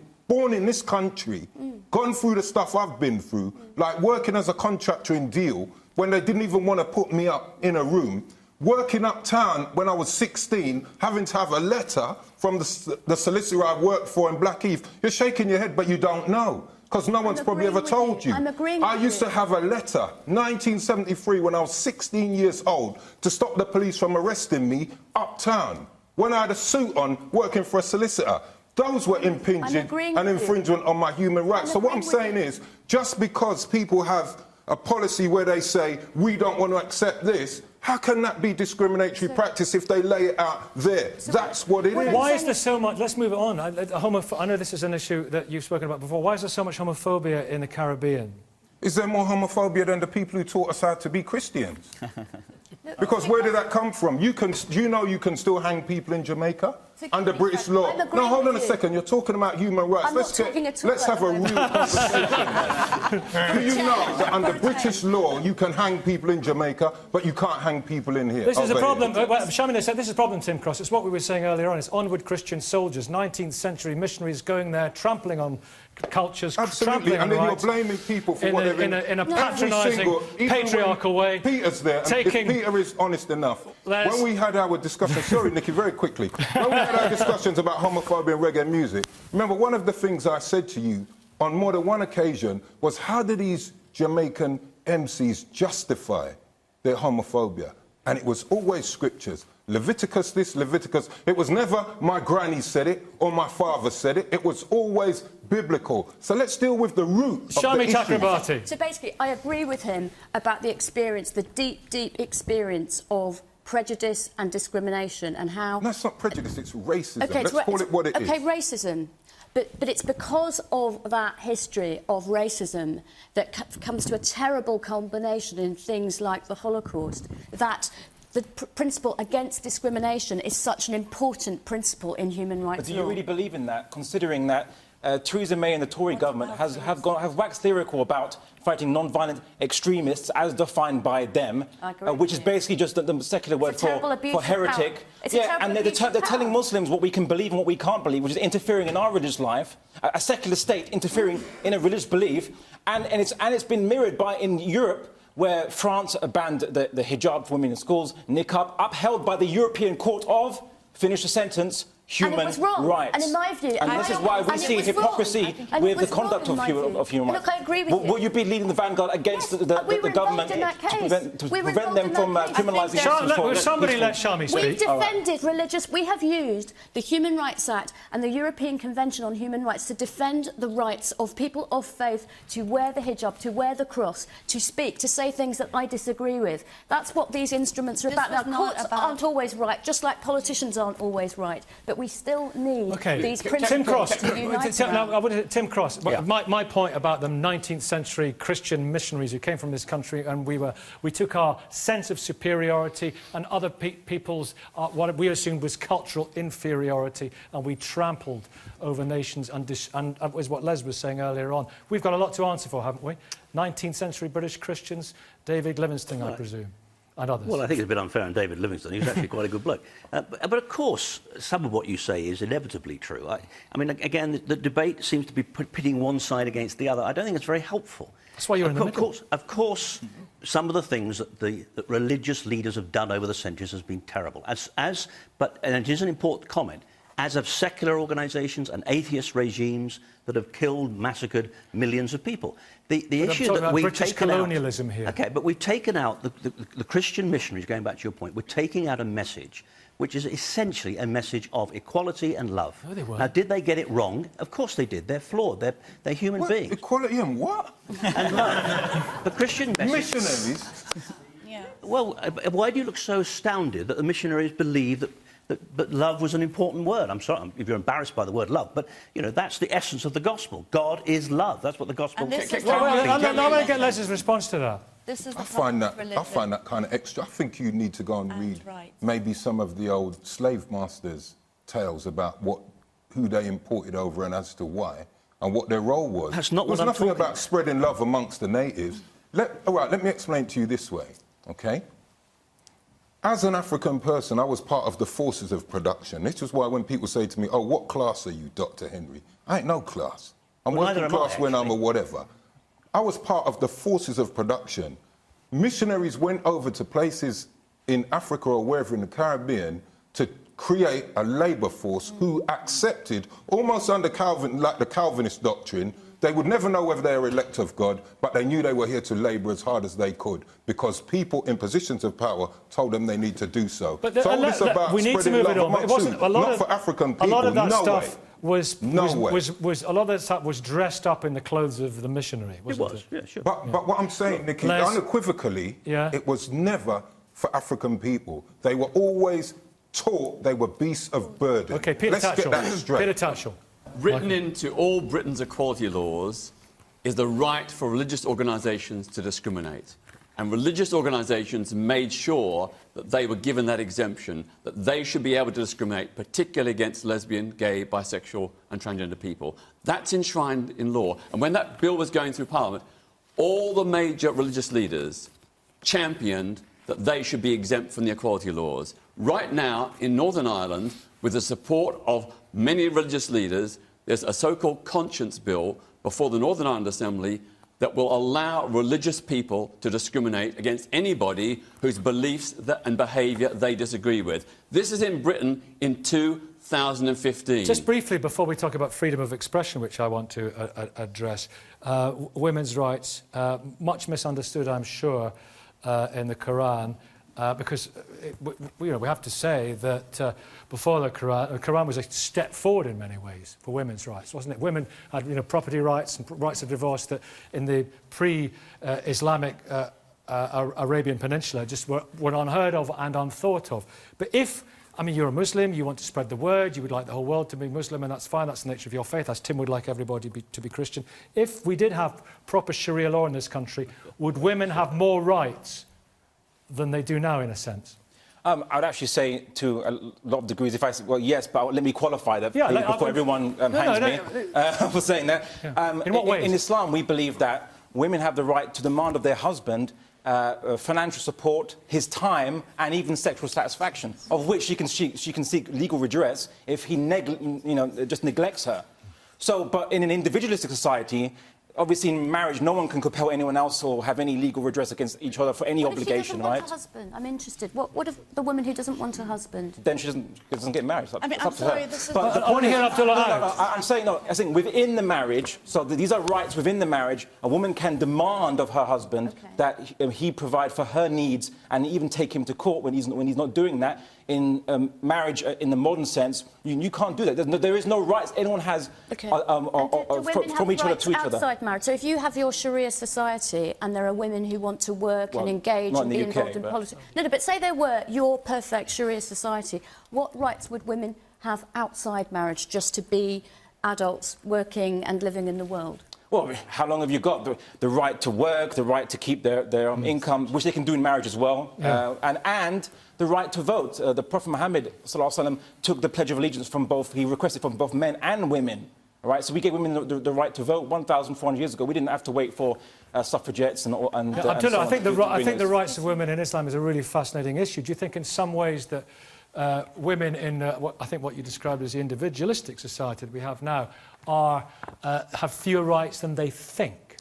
S11: in this country, gone through the stuff I've been through, like working as a contractor in Deal, when they didn't even want to put me up in a room, working uptown when I was 16, having to have a letter from the solicitor I worked for in Blackheath. You're shaking your head, but you don't know, because no one's probably ever told you. I used to have a letter, 1973, when I was 16 years old, to stop the police from arresting me uptown, when I had a suit on, working for a solicitor. Those were impinging and infringement on my human rights. So what I'm saying is, just because people have a policy where they say, we don't want to accept this, how can that be discriminatory practice if they lay it out there? That's what it is.
S1: Why is there so much... Let's move it on. I know this is an issue that you've spoken about before. Why is there so much homophobia in the Caribbean?
S11: Is there more homophobia than the people who taught us how to be Christians? Because where did that come from? Do you know you can still hang people in Jamaica under British law? No, hold on a second. You're talking about human rights. Let's have a real conversation. Do you know that under British law you can hang people in Jamaica, but you can't hang people in here?
S1: This is a problem. Shami said this is a problem, Tim Cross. It's what we were saying earlier on. It's onward Christian soldiers, 19th century missionaries going there, trampling on cultures,
S11: absolutely, and then you're blaming people for whatever.
S1: In a patronising, patriarchal way.
S11: Peter's there, and if Peter is honest enough. When we had our discussion, sorry, Nikki, very quickly. When we had our discussions about homophobia and reggae music, remember one of the things I said to you on more than one occasion was, how do these Jamaican MCs justify their homophobia? And it was always scriptures. Leviticus this, Leviticus... It was never my granny said it or my father said it. It was always biblical. So let's deal with the root of the issue.
S1: Chakrabarti.
S4: So basically, I agree with him about the experience, the deep, deep experience of prejudice and discrimination and how...
S11: No, it's not prejudice, it's racism. Okay, let's call it what it is.
S4: OK, racism. But it's because of that history of racism that comes to a terrible culmination in things like the Holocaust, that the principle against discrimination is such an important principle in human rights law.
S8: But do you really believe in that, considering that Theresa May and the Tory government have waxed lyrical about fighting non-violent extremists as defined by them, which is basically just the secular word for heretic. And they're telling Muslims what we can believe and what we can't believe, which is interfering in our religious life, a secular state interfering in a religious belief, and it's been mirrored in Europe, where France banned the hijab for women in schools, niqab, upheld by the European Court of, finish the sentence, human
S4: and it was wrong.
S8: rights.
S4: And in my view...
S8: And this is why we see hypocrisy with the conduct of human rights.
S4: Look, I agree with you.
S8: Will you be leading the vanguard against the government to prevent them from criminalising...
S1: Somebody let Shami speak.
S4: We've defended religious... We have used the Human Rights Act and the European Convention on Human Rights to defend the rights of people of faith to wear the hijab, to wear the cross, to speak, to say things that I disagree with. That's what these instruments are about. Now, courts aren't always right, just like politicians aren't always right. But we still need these principles to unite around.
S1: Tim Cross, my point about the 19th century Christian missionaries who came from this country, and we took our sense of superiority and other people's what we assumed was cultural inferiority, and we trampled over nations, and is what Les was saying earlier on. We've got a lot to answer for, haven't we? 19th century British Christians, David Livingstone, I presume. And others.
S6: Well, I think it's a bit unfair on David Livingstone. He's actually quite a good bloke. But of course, some of what you say is inevitably true. I mean, again, the debate seems to be pitting one side against the other. I don't think it's very helpful.
S1: That's why you're in the middle.
S6: Of course, some of the things that religious leaders have done over the centuries has been terrible. But it is an important comment, as have secular organisations and atheist regimes that have killed, massacred millions of people. The issue that we've
S1: British
S6: taken
S1: colonialism
S6: out,
S1: here.
S6: Okay, but we've taken out the Christian missionaries. Going back to your point, we're taking out a message which is essentially a message of equality and love.
S1: No, they weren't.
S6: Now, did they get it wrong? Of course they did. They're flawed. They're human beings.
S11: Equality and what?
S6: And love. The Christian message.
S11: Missionaries.
S7: Yeah.
S6: Well, why do you look so astounded that the missionaries believed that love was an important word? I'm sorry if you're embarrassed by the word love, but, you know, that's the essence of the gospel. God is love. That's what the gospel...
S7: I'm
S1: going to get Les's response to that.
S7: This is the
S11: I find that kind of extra. I think you need to go and read maybe some of the old slave masters' tales about who they imported over and as to why, and what their role was.
S6: That's not what I'm
S11: nothing
S6: talking
S11: about spreading love amongst the natives. All right, let me explain to you this way, OK? As an African person, I was part of the forces of production. This is why when people say to me, oh, what class are you, Dr. Henry? I ain't no class. I'm working class when I'm a whatever. I was part of the forces of production. Missionaries went over to places in Africa or wherever in the Caribbean to create a labour force who accepted, almost under like the Calvinist doctrine, they would never know whether they were elect of God, but they knew they were here to labour as hard as they could because people in positions of power told them they need to do so.
S1: But
S11: so all this about
S1: we need to move it on. It wasn't
S11: not for African people.
S1: A lot of that
S11: no
S1: stuff
S11: way.
S1: was a lot of that stuff was dressed up in the clothes of the missionary, wasn't it?
S6: Yeah, sure.
S11: But what I'm saying, Nicky, unequivocally, it was never for African people. They were always taught they were beasts of burden.
S1: Okay, Peter
S11: Let's
S1: Tatchell.
S11: get that straight.
S1: Peter Tatchell.
S2: Written into all Britain's equality laws is the right for religious organisations to discriminate. And religious organisations made sure that they were given that exemption, that they should be able to discriminate, particularly against lesbian, gay, bisexual and transgender people. That's enshrined in law. And when that bill was going through Parliament, all the major religious leaders championed that they should be exempt from the equality laws. Right now, in Northern Ireland, with the support of many religious leaders, there's a so-called conscience bill before the Northern Ireland Assembly that will allow religious people to discriminate against anybody whose beliefs and behaviour they disagree with. This is in Britain in 2015.
S1: Just briefly, before we talk about freedom of expression, which I want to address, women's rights, much misunderstood, I'm sure, in the Quran, because we have to say that before the Quran was a step forward in many ways for women's rights, wasn't it? Women had property rights and rights of divorce that in the pre-Islamic Arabian Peninsula just were unheard of and unthought of. But if, I mean, you're a Muslim, you want to spread the word, you would like the whole world to be Muslim, and that's fine, that's the nature of your faith, as Tim would like everybody to be Christian. If we did have proper Sharia law in this country, would women have more rights than they do now, in a sense?
S8: I would actually say to a lot of degrees, if I say, well, yes, but let me qualify that before everyone hangs me for saying that.
S1: Yeah. In what ways?
S8: In Islam, we believe that women have the right to demand of their husband financial support, his time, and even sexual satisfaction, of which she can seek legal redress if he just neglects her. So, but in an individualistic society, obviously, in marriage, no one can compel anyone else or have any legal redress against each other for any obligation,
S4: what if she doesn't
S8: right?
S4: want a husband? I'm interested. What if the woman who doesn't want a husband?
S8: Then she doesn't get married.
S7: I mean,
S8: it's
S7: I'm
S8: up to
S7: sorry,
S8: her.
S7: this is...
S8: But the
S1: I want to hear Abdullah out.
S8: I'm saying within the marriage, so these are rights within the marriage. A woman can demand of her husband that he provide for her needs and even take him to court when he's not doing that. In marriage, in the modern sense, you can't do that. There is no rights anyone has from each other to each other.
S4: Outside marriage. So if you have your Sharia society and there are women who want to work and engage and be involved in politics... No, but say there were your perfect Sharia society, what rights would women have outside marriage just to be adults working and living in the world?
S8: Well, how long have you got? The right to work, the right to keep their income, which they can do in marriage as well, and the right to vote. The Prophet Muhammad ﷺ took the Pledge of Allegiance from both, he requested from both men and women. All right, so we gave women the right to vote 1,400 years ago. We didn't have to wait for suffragettes and
S1: Abdullah,
S8: so
S1: I think the rights of women in Islam is a really fascinating issue. Do you think in some ways that women in what you described as the individualistic society that we have now have fewer rights than they think?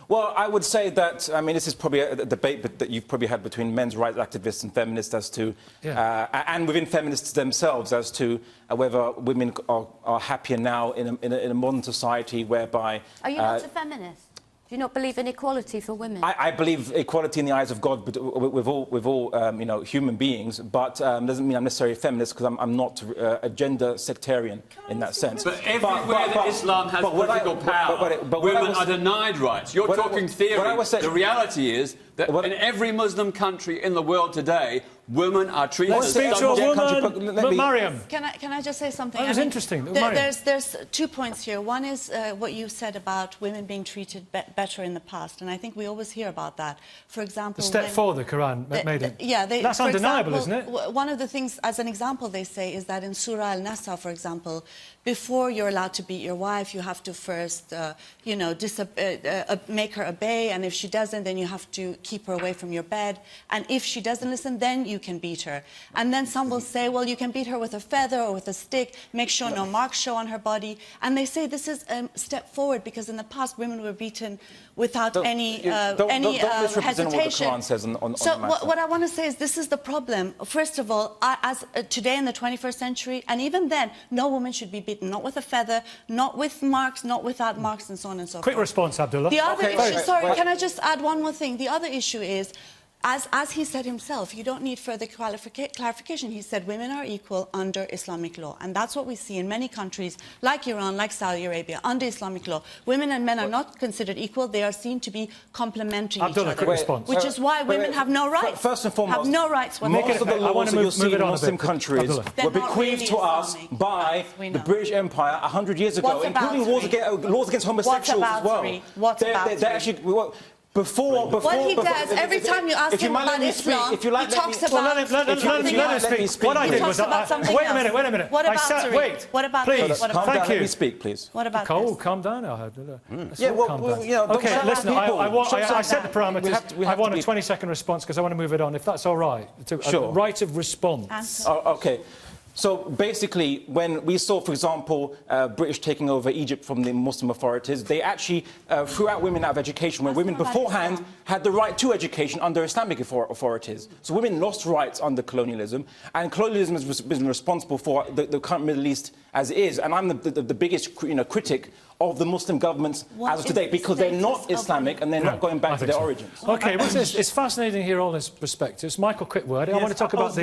S8: Well, I would say that, I mean, this is probably a debate that you've probably had between men's rights activists and feminists as to, and within feminists themselves as to whether women are happier now in a modern society whereby...
S4: Are you not a feminist? Do you not believe in equality for women?
S8: I believe equality in the eyes of God with all human beings, but doesn't mean I'm necessarily a feminist because I'm not a gender sectarian in that sense.
S2: But everywhere that Islam has political power, women are denied rights. You're talking theory. The reality is that in every Muslim country in the world today, women are treated as
S1: subject. Maryam.
S7: Can I just say something?
S1: That was interesting.
S7: There's 2 points here. One is what you said about women being treated better in the past, and I think we always hear about that. For example...
S1: The step forward the Quran made it.
S7: Yeah,
S1: that's undeniable, isn't it?
S7: One of the things, as an example, they say is that in Surah Al-Nisa, for example, before you're allowed to beat your wife, you have to first, make her obey, and if she doesn't, then you have to keep her away from your bed, and if she doesn't listen, then you can beat her. And then some will say, well, you can beat her with a feather or with a stick, make sure no marks show on her body. And they say this is a step forward because in the past women were beaten without any hesitation. So what I want to say is this is the problem. First of all, today in the 21st century, and even then, no woman should be beaten, not with a feather, not with marks, not without marks, and so on and so forth.
S1: Quick response, Abdullah.
S7: The other issue, sorry, can I just add one more thing? The other issue is, as he said himself, you don't need further clarification. He said women are equal under Islamic law. And that's what we see in many countries, like Iran, like Saudi Arabia, under Islamic law. Women and men are not considered equal. They are seen to be complementing each other.
S1: Quick response.
S7: Which is why women have no rights.
S8: First and foremost,
S7: have no rights whatsoever.
S8: Most of the laws that you'll see in Muslim countries were bequeathed to us by the British Empire 100 years ago, including laws against homosexuals as well.
S7: What about
S8: actually... What
S7: he does, every time you ask him about Islam, he talks about something else.
S1: What I did was... Wait a minute.
S7: What about
S1: wait,
S7: what about
S1: please.
S8: Thank you. Let me speak, please.
S7: What about
S1: Cole,
S7: this?
S1: calm down.
S8: Okay,
S1: listen, I set the parameters. I want a 20-second response because I want to move it on, if that's all right.
S8: Sure.
S1: Right of response.
S8: Okay. So basically, when we saw, for example, British taking over Egypt from the Muslim authorities, they actually threw out women out of education, where women beforehand had the right to education under Islamic authorities. So women lost rights under colonialism, and colonialism has been responsible for the current Middle East as it is. And I'm the biggest critic of the Muslim governments as of today, because they're not Islamic and they're not going back to their origins.
S1: OK, it's fascinating to hear all these perspectives. Michael, quick word. I want to talk about the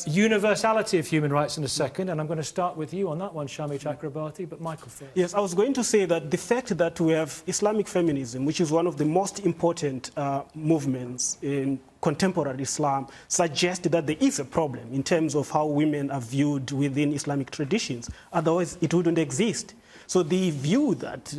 S1: universality of human rights in a second, and I'm going to start with you on that one, Shami Chakrabarti, but Michael first.
S9: Yes, I was going to say that the fact that we have Islamic feminism, which is one of the most important movements in contemporary Islam, suggests that there is a problem in terms of how women are viewed within Islamic traditions. Otherwise, it wouldn't exist. So the view that,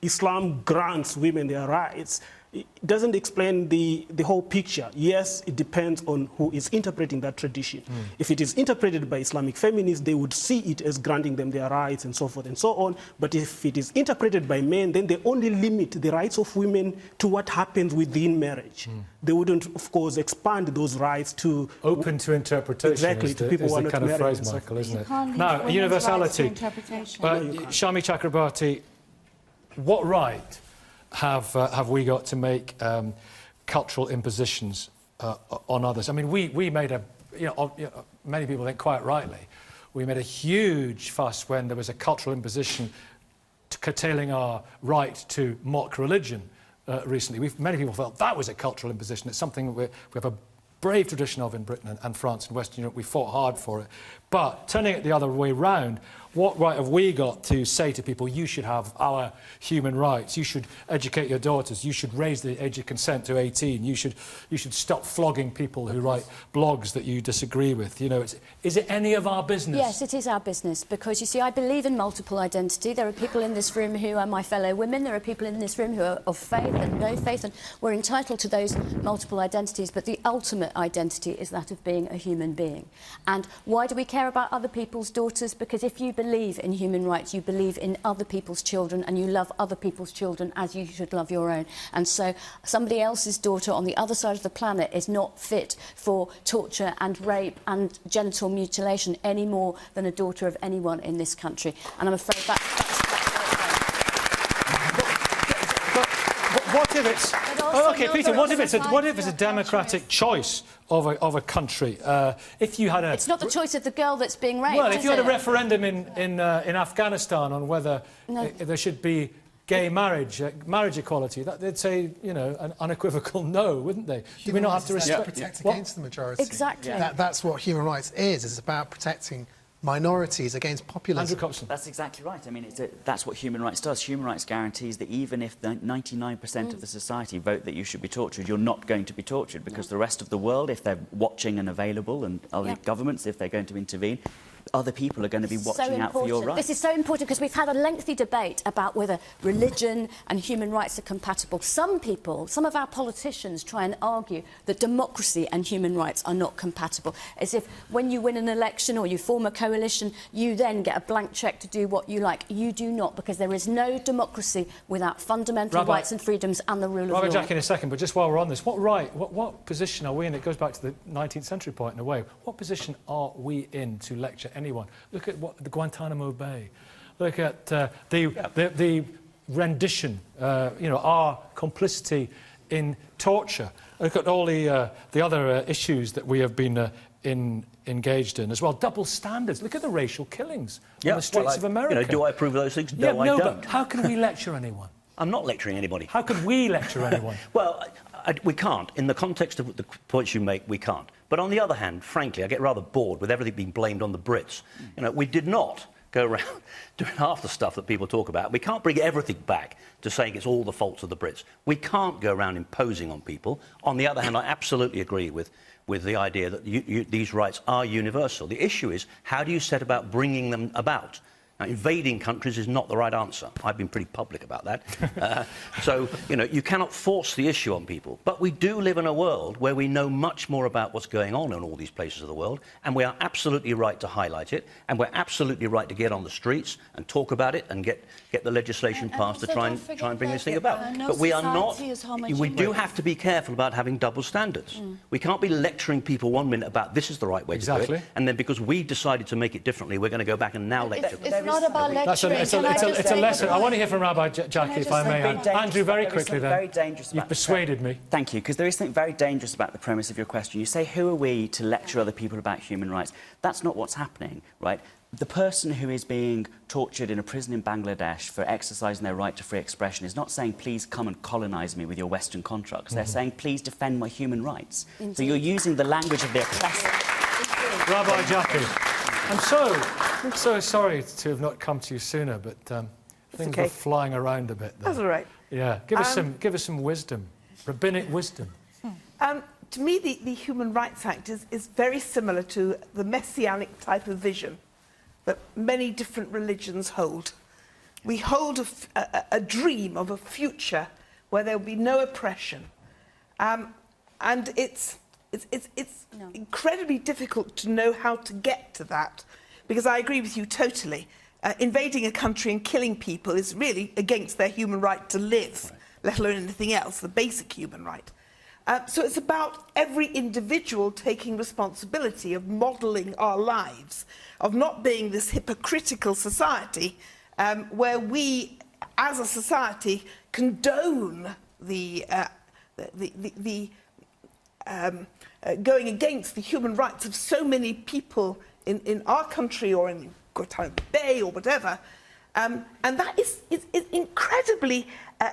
S9: Islam grants women their rights, it doesn't explain the whole picture. Yes, it depends on who is interpreting that tradition. If it is interpreted by Islamic feminists, they would see it as granting them their rights and so forth and so on. But if it is interpreted by men, then they only limit the rights of women to what happens within marriage. They wouldn't, of course, expand those rights to...
S1: Open to interpretation.
S9: Exactly, to people who are not married.
S1: Kind of phrase, Michael, isn't it? Now, universality. Shami Chakrabarti, what right have we got to make cultural impositions on others? I mean, we made a, many people think quite rightly, we made a huge fuss when there was a cultural imposition curtailing our right to mock religion recently. Many people felt that was a cultural imposition. It's something we have a brave tradition of in Britain and France and Western Europe. We fought hard for it. But turning it the other way round, what right have we got to say to people, you should have our human rights, you should educate your daughters, you should raise the age of consent to 18, you should stop flogging people who write blogs that you disagree with? Is it any of our business?
S4: Yes, it is our business, because, you see, I believe in multiple identity. There are people in this room who are my fellow women, there are people in this room who are of faith and no faith, and we're entitled to those multiple identities, but the ultimate identity is that of being a human being. And why do we care about other people's daughters? Because if you believe in human rights, you believe in other people's children, and you love other people's children as you should love your own. And so somebody else's daughter on the other side of the planet is not fit for torture and rape and genital mutilation any more than a daughter of anyone in this country. And I'm afraid that's
S1: what if it's... OK, Peter, what if it's a democratic choice of a country? If you had a...
S4: It's not the choice of the girl that's being raped,
S1: Well, if you had a referendum in Afghanistan on whether there should be gay marriage equality, they'd say, an unequivocal no, wouldn't they? Do we not have to respect...
S12: protect against the majority.
S4: Exactly.
S12: That's what human rights is. It's about protecting minorities against populism.
S1: Andrew Copson.
S5: That's exactly right. I mean, that's what human rights does. Human rights guarantees that even if 99% of the society vote that you should be tortured, you're not going to be tortured, because the rest of the world, if they're watching and available, and other governments, if they're going to intervene, other people are going to be watching out for your rights.
S4: This is so important, because we've had a lengthy debate about whether religion and human rights are compatible. Some people, some of our politicians, try and argue that democracy and human rights are not compatible, as if when you win an election or you form a coalition, you then get a blank cheque to do what you like. You do not, because there is no democracy without fundamental rights and freedoms and the rule of law.
S1: Rabbi Jack, in a second, but just while we're on this, what position are we in? It goes back to the 19th century point in a way. What position are we in to lecture anyone? Look at the Guantanamo Bay. Look at the rendition, our complicity in torture. Look at all the other issues that we have been engaged in as well. Double standards. Look at the racial killings on the streets of America.
S6: Do I approve of those things? No, I don't.
S1: But how can we lecture anyone?
S6: I'm not lecturing anybody.
S1: How could we lecture anyone?
S6: Well, we can't. In the context of the points you make, we can't. But on the other hand, frankly, I get rather bored with everything being blamed on the Brits. We did not go around doing half the stuff that people talk about. We can't bring everything back to saying it's all the faults of the Brits. We can't go around imposing on people. On the other hand, I absolutely agree with the idea that these rights are universal. The issue is, how do you set about bringing them about? Now, invading countries is not the right answer. I've been pretty public about that. So, you cannot force the issue on people. But we do live in a world where we know much more about what's going on in all these places of the world, and we are absolutely right to highlight it, and we're absolutely right to get on the streets and talk about it and get the legislation passed to try and bring this thing about. But we are not... We do have to be careful about having double standards. We can't be lecturing people 1 minute about this is the right way to do it, and then because we decided to make it differently, we're going to go back and now lecture them.
S7: It's not about lecturing.
S1: It's a lesson. I want to hear from Rabbi Jackie, if I may. Andrew, very quickly then.
S5: Very dangerous.
S1: You've persuaded me.
S5: Thank you, because there is something very dangerous about the premise of your question. You say, who are we to lecture other people about human rights? That's not what's happening, right? The person who is being tortured in a prison in Bangladesh for exercising their right to free expression is not saying, please come and colonise me with your Western constructs. They're saying, please defend my human rights. Indeed. So you're using the language of the oppressor.
S1: Rabbi Jackie, I'm so sorry to have not come to you sooner, but things were flying around a bit there.
S10: That's all right.
S1: Yeah, give us some wisdom, rabbinic wisdom.
S10: To me, the Human Rights Act is very similar to the messianic type of vision that many different religions hold. We hold a dream of a future where there will be no oppression. And it's incredibly difficult to know how to get to that, because I agree with you totally. Invading a country and killing people is really against their human right to live, let alone anything else, the basic human right. So it's about every individual taking responsibility of modelling our lives, of not being this hypocritical society where we as a society, condone going against the human rights of so many people in our country or in Guantanamo Bay or whatever. And that is incredibly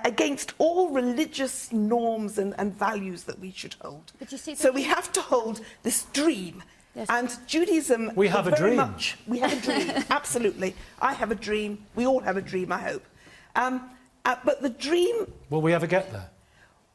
S10: against all religious norms and values that we should hold.
S4: But you see,
S10: so we have to hold this dream. Yes. And Judaism...
S1: We have a dream.
S10: We have a dream, absolutely. I have a dream. We all have a dream, I hope. But the dream...
S1: Will we ever get there?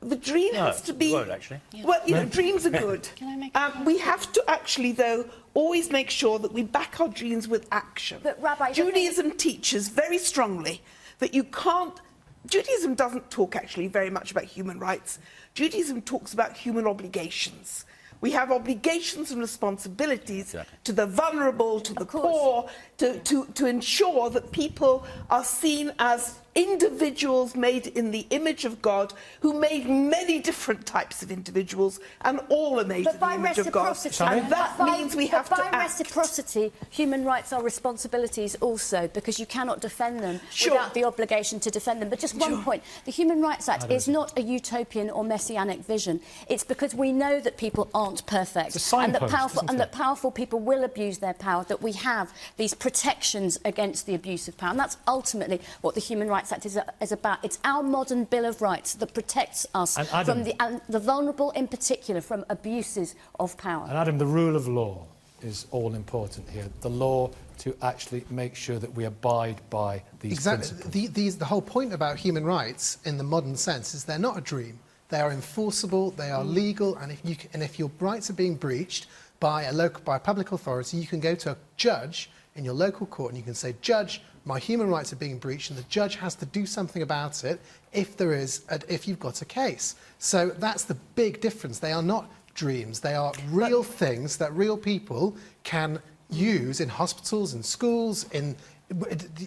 S10: The dream has to be...
S6: No, won't, actually.
S10: Yeah. Well, you know, dreams are good.
S7: Can I make
S10: we have to actually, though, always make sure that we back our dreams with action.
S4: But, Rabbi...
S10: Judaism teaches very strongly that you can't... Judaism doesn't talk, actually, very much about human rights. Judaism talks about human obligations. We have obligations and responsibilities to the vulnerable, to the poor, to ensure that people are seen as individuals made in the image of God, who made many different types of individuals, and all are made in the image of God. And that means we have to act.
S4: By reciprocity, human rights are responsibilities also, because you cannot defend them without the obligation to defend them. But just one point, the Human Rights Act is not a utopian or messianic vision. It's because we know that people aren't perfect, and that powerful people will abuse their power, that we have these protections against the abuse of power. And that's ultimately what the Human Rights Act is about. It's our modern Bill of Rights that protects us from the vulnerable, in particular, from abuses of power.
S1: And Adam, the rule of law is all important here. The law to actually make sure that we abide by these principles.
S12: The whole point about human rights in the modern sense is they're not a dream. They are enforceable, they are legal, and if your rights are being breached by a public authority, you can go to a judge in your local court and you can say, "Judge, my human rights are being breached," and the judge has to do something about it if you've got a case. So that's the big difference. They are not dreams. They are real things that real people can use in hospitals, in schools,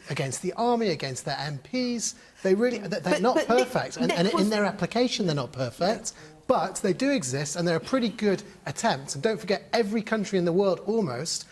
S12: against the army, against their MPs. They're not perfect, and in their application they're not perfect, but they do exist, and they're a pretty good attempt. And don't forget, every country in the world almost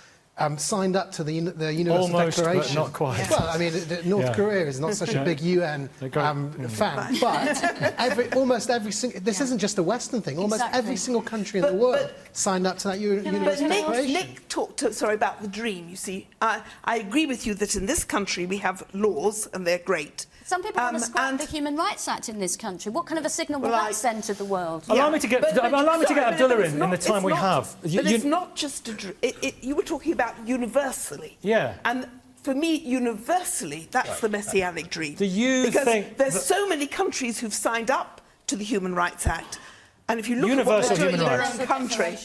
S12: signed up to the Universal Declaration.
S1: But not quite.
S12: Well, I mean, North Korea is not such a big UN fan, but almost every single... This isn't just a Western thing. Almost every single country in the world signed up to that Universal Declaration.
S10: Nick talked about the dream, you see. I agree with you that in this country we have laws, and they're great.
S4: Some people want to scrap the Human Rights Act in this country. What kind of a signal will that send to the world?
S1: Allow me to get Abdullah in the time we have.
S10: But it's not just a dream. You were talking about universally.
S1: Yeah.
S10: And for me, universally, that's the messianic dream.
S1: Do you think...
S10: There's so many countries who've signed up to the Human Rights Act. And if you look
S1: Universal
S10: at what they're doing in their
S1: rights.
S10: own country...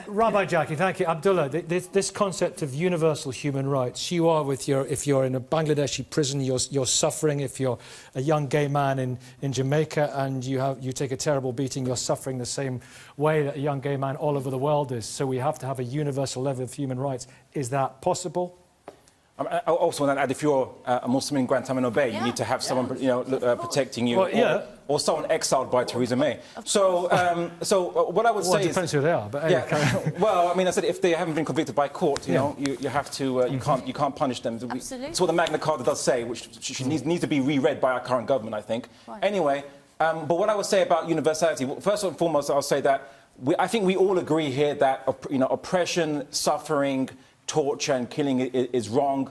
S1: Rabbi Jackie, thank you. Abdullah, this concept of universal human rights, you are if you're in a Bangladeshi prison, you're suffering. If you're a young gay man in Jamaica and you take a terrible beating, you're suffering the same way that a young gay man all over the world is. So we have to have a universal level of human rights. Is that possible?
S8: I also want to add, if you're a Muslim in Guantanamo Bay, you need to have someone, protecting you, or someone exiled by Theresa May. So what I would say is...
S1: It depends who they are, but anyway,
S8: well, I mean, I said if they haven't been convicted by court, you have to, you can't punish them.
S4: Absolutely.
S8: It's what the Magna Carta does say, which needs to be reread by our current government, I think. Right. Anyway, but what I would say about universality, first and foremost, I'll say that I think we all agree here that oppression, suffering, torture and killing is wrong.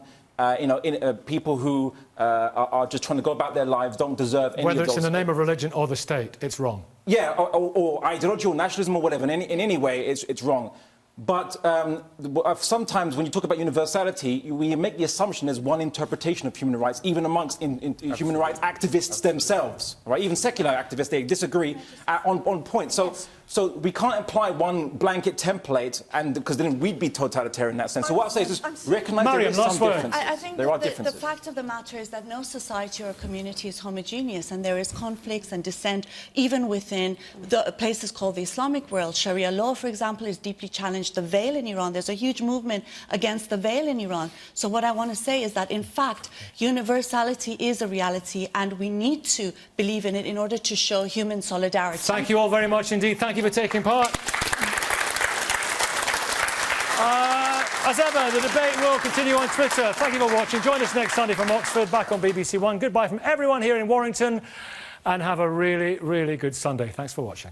S8: People who are just trying to go about their lives don't deserve any of those.
S1: Whether it's in the name of religion or the state, it's wrong.
S8: Yeah, or ideology or nationalism or whatever. In any way, it's wrong. But sometimes when you talk about universality, we make the assumption there's one interpretation of human rights, even amongst human rights activists themselves, right? Even secular activists, they disagree on points. So we can't apply one blanket template, because then we'd be totalitarian in that sense. So what I'll say is just recognise there is some difference.
S7: I think
S8: there are
S7: the
S8: differences.
S7: fact of the matter is that no society or community is homogeneous, and there is conflicts and dissent even within the places called the Islamic world. Sharia law, for example, is deeply challenged. The veil in Iran, there's a huge movement against the veil in Iran. So what I want to say is that, in fact, universality is a reality, and we need to believe in it in order to show human solidarity.
S1: Thank you all very much indeed. Thank you for taking part. As ever, the debate will continue on Twitter. Thank you for watching. Join us next Sunday from Oxford, back on BBC One. Goodbye from everyone here in Warrington, and have a really, really good Sunday. Thanks for watching.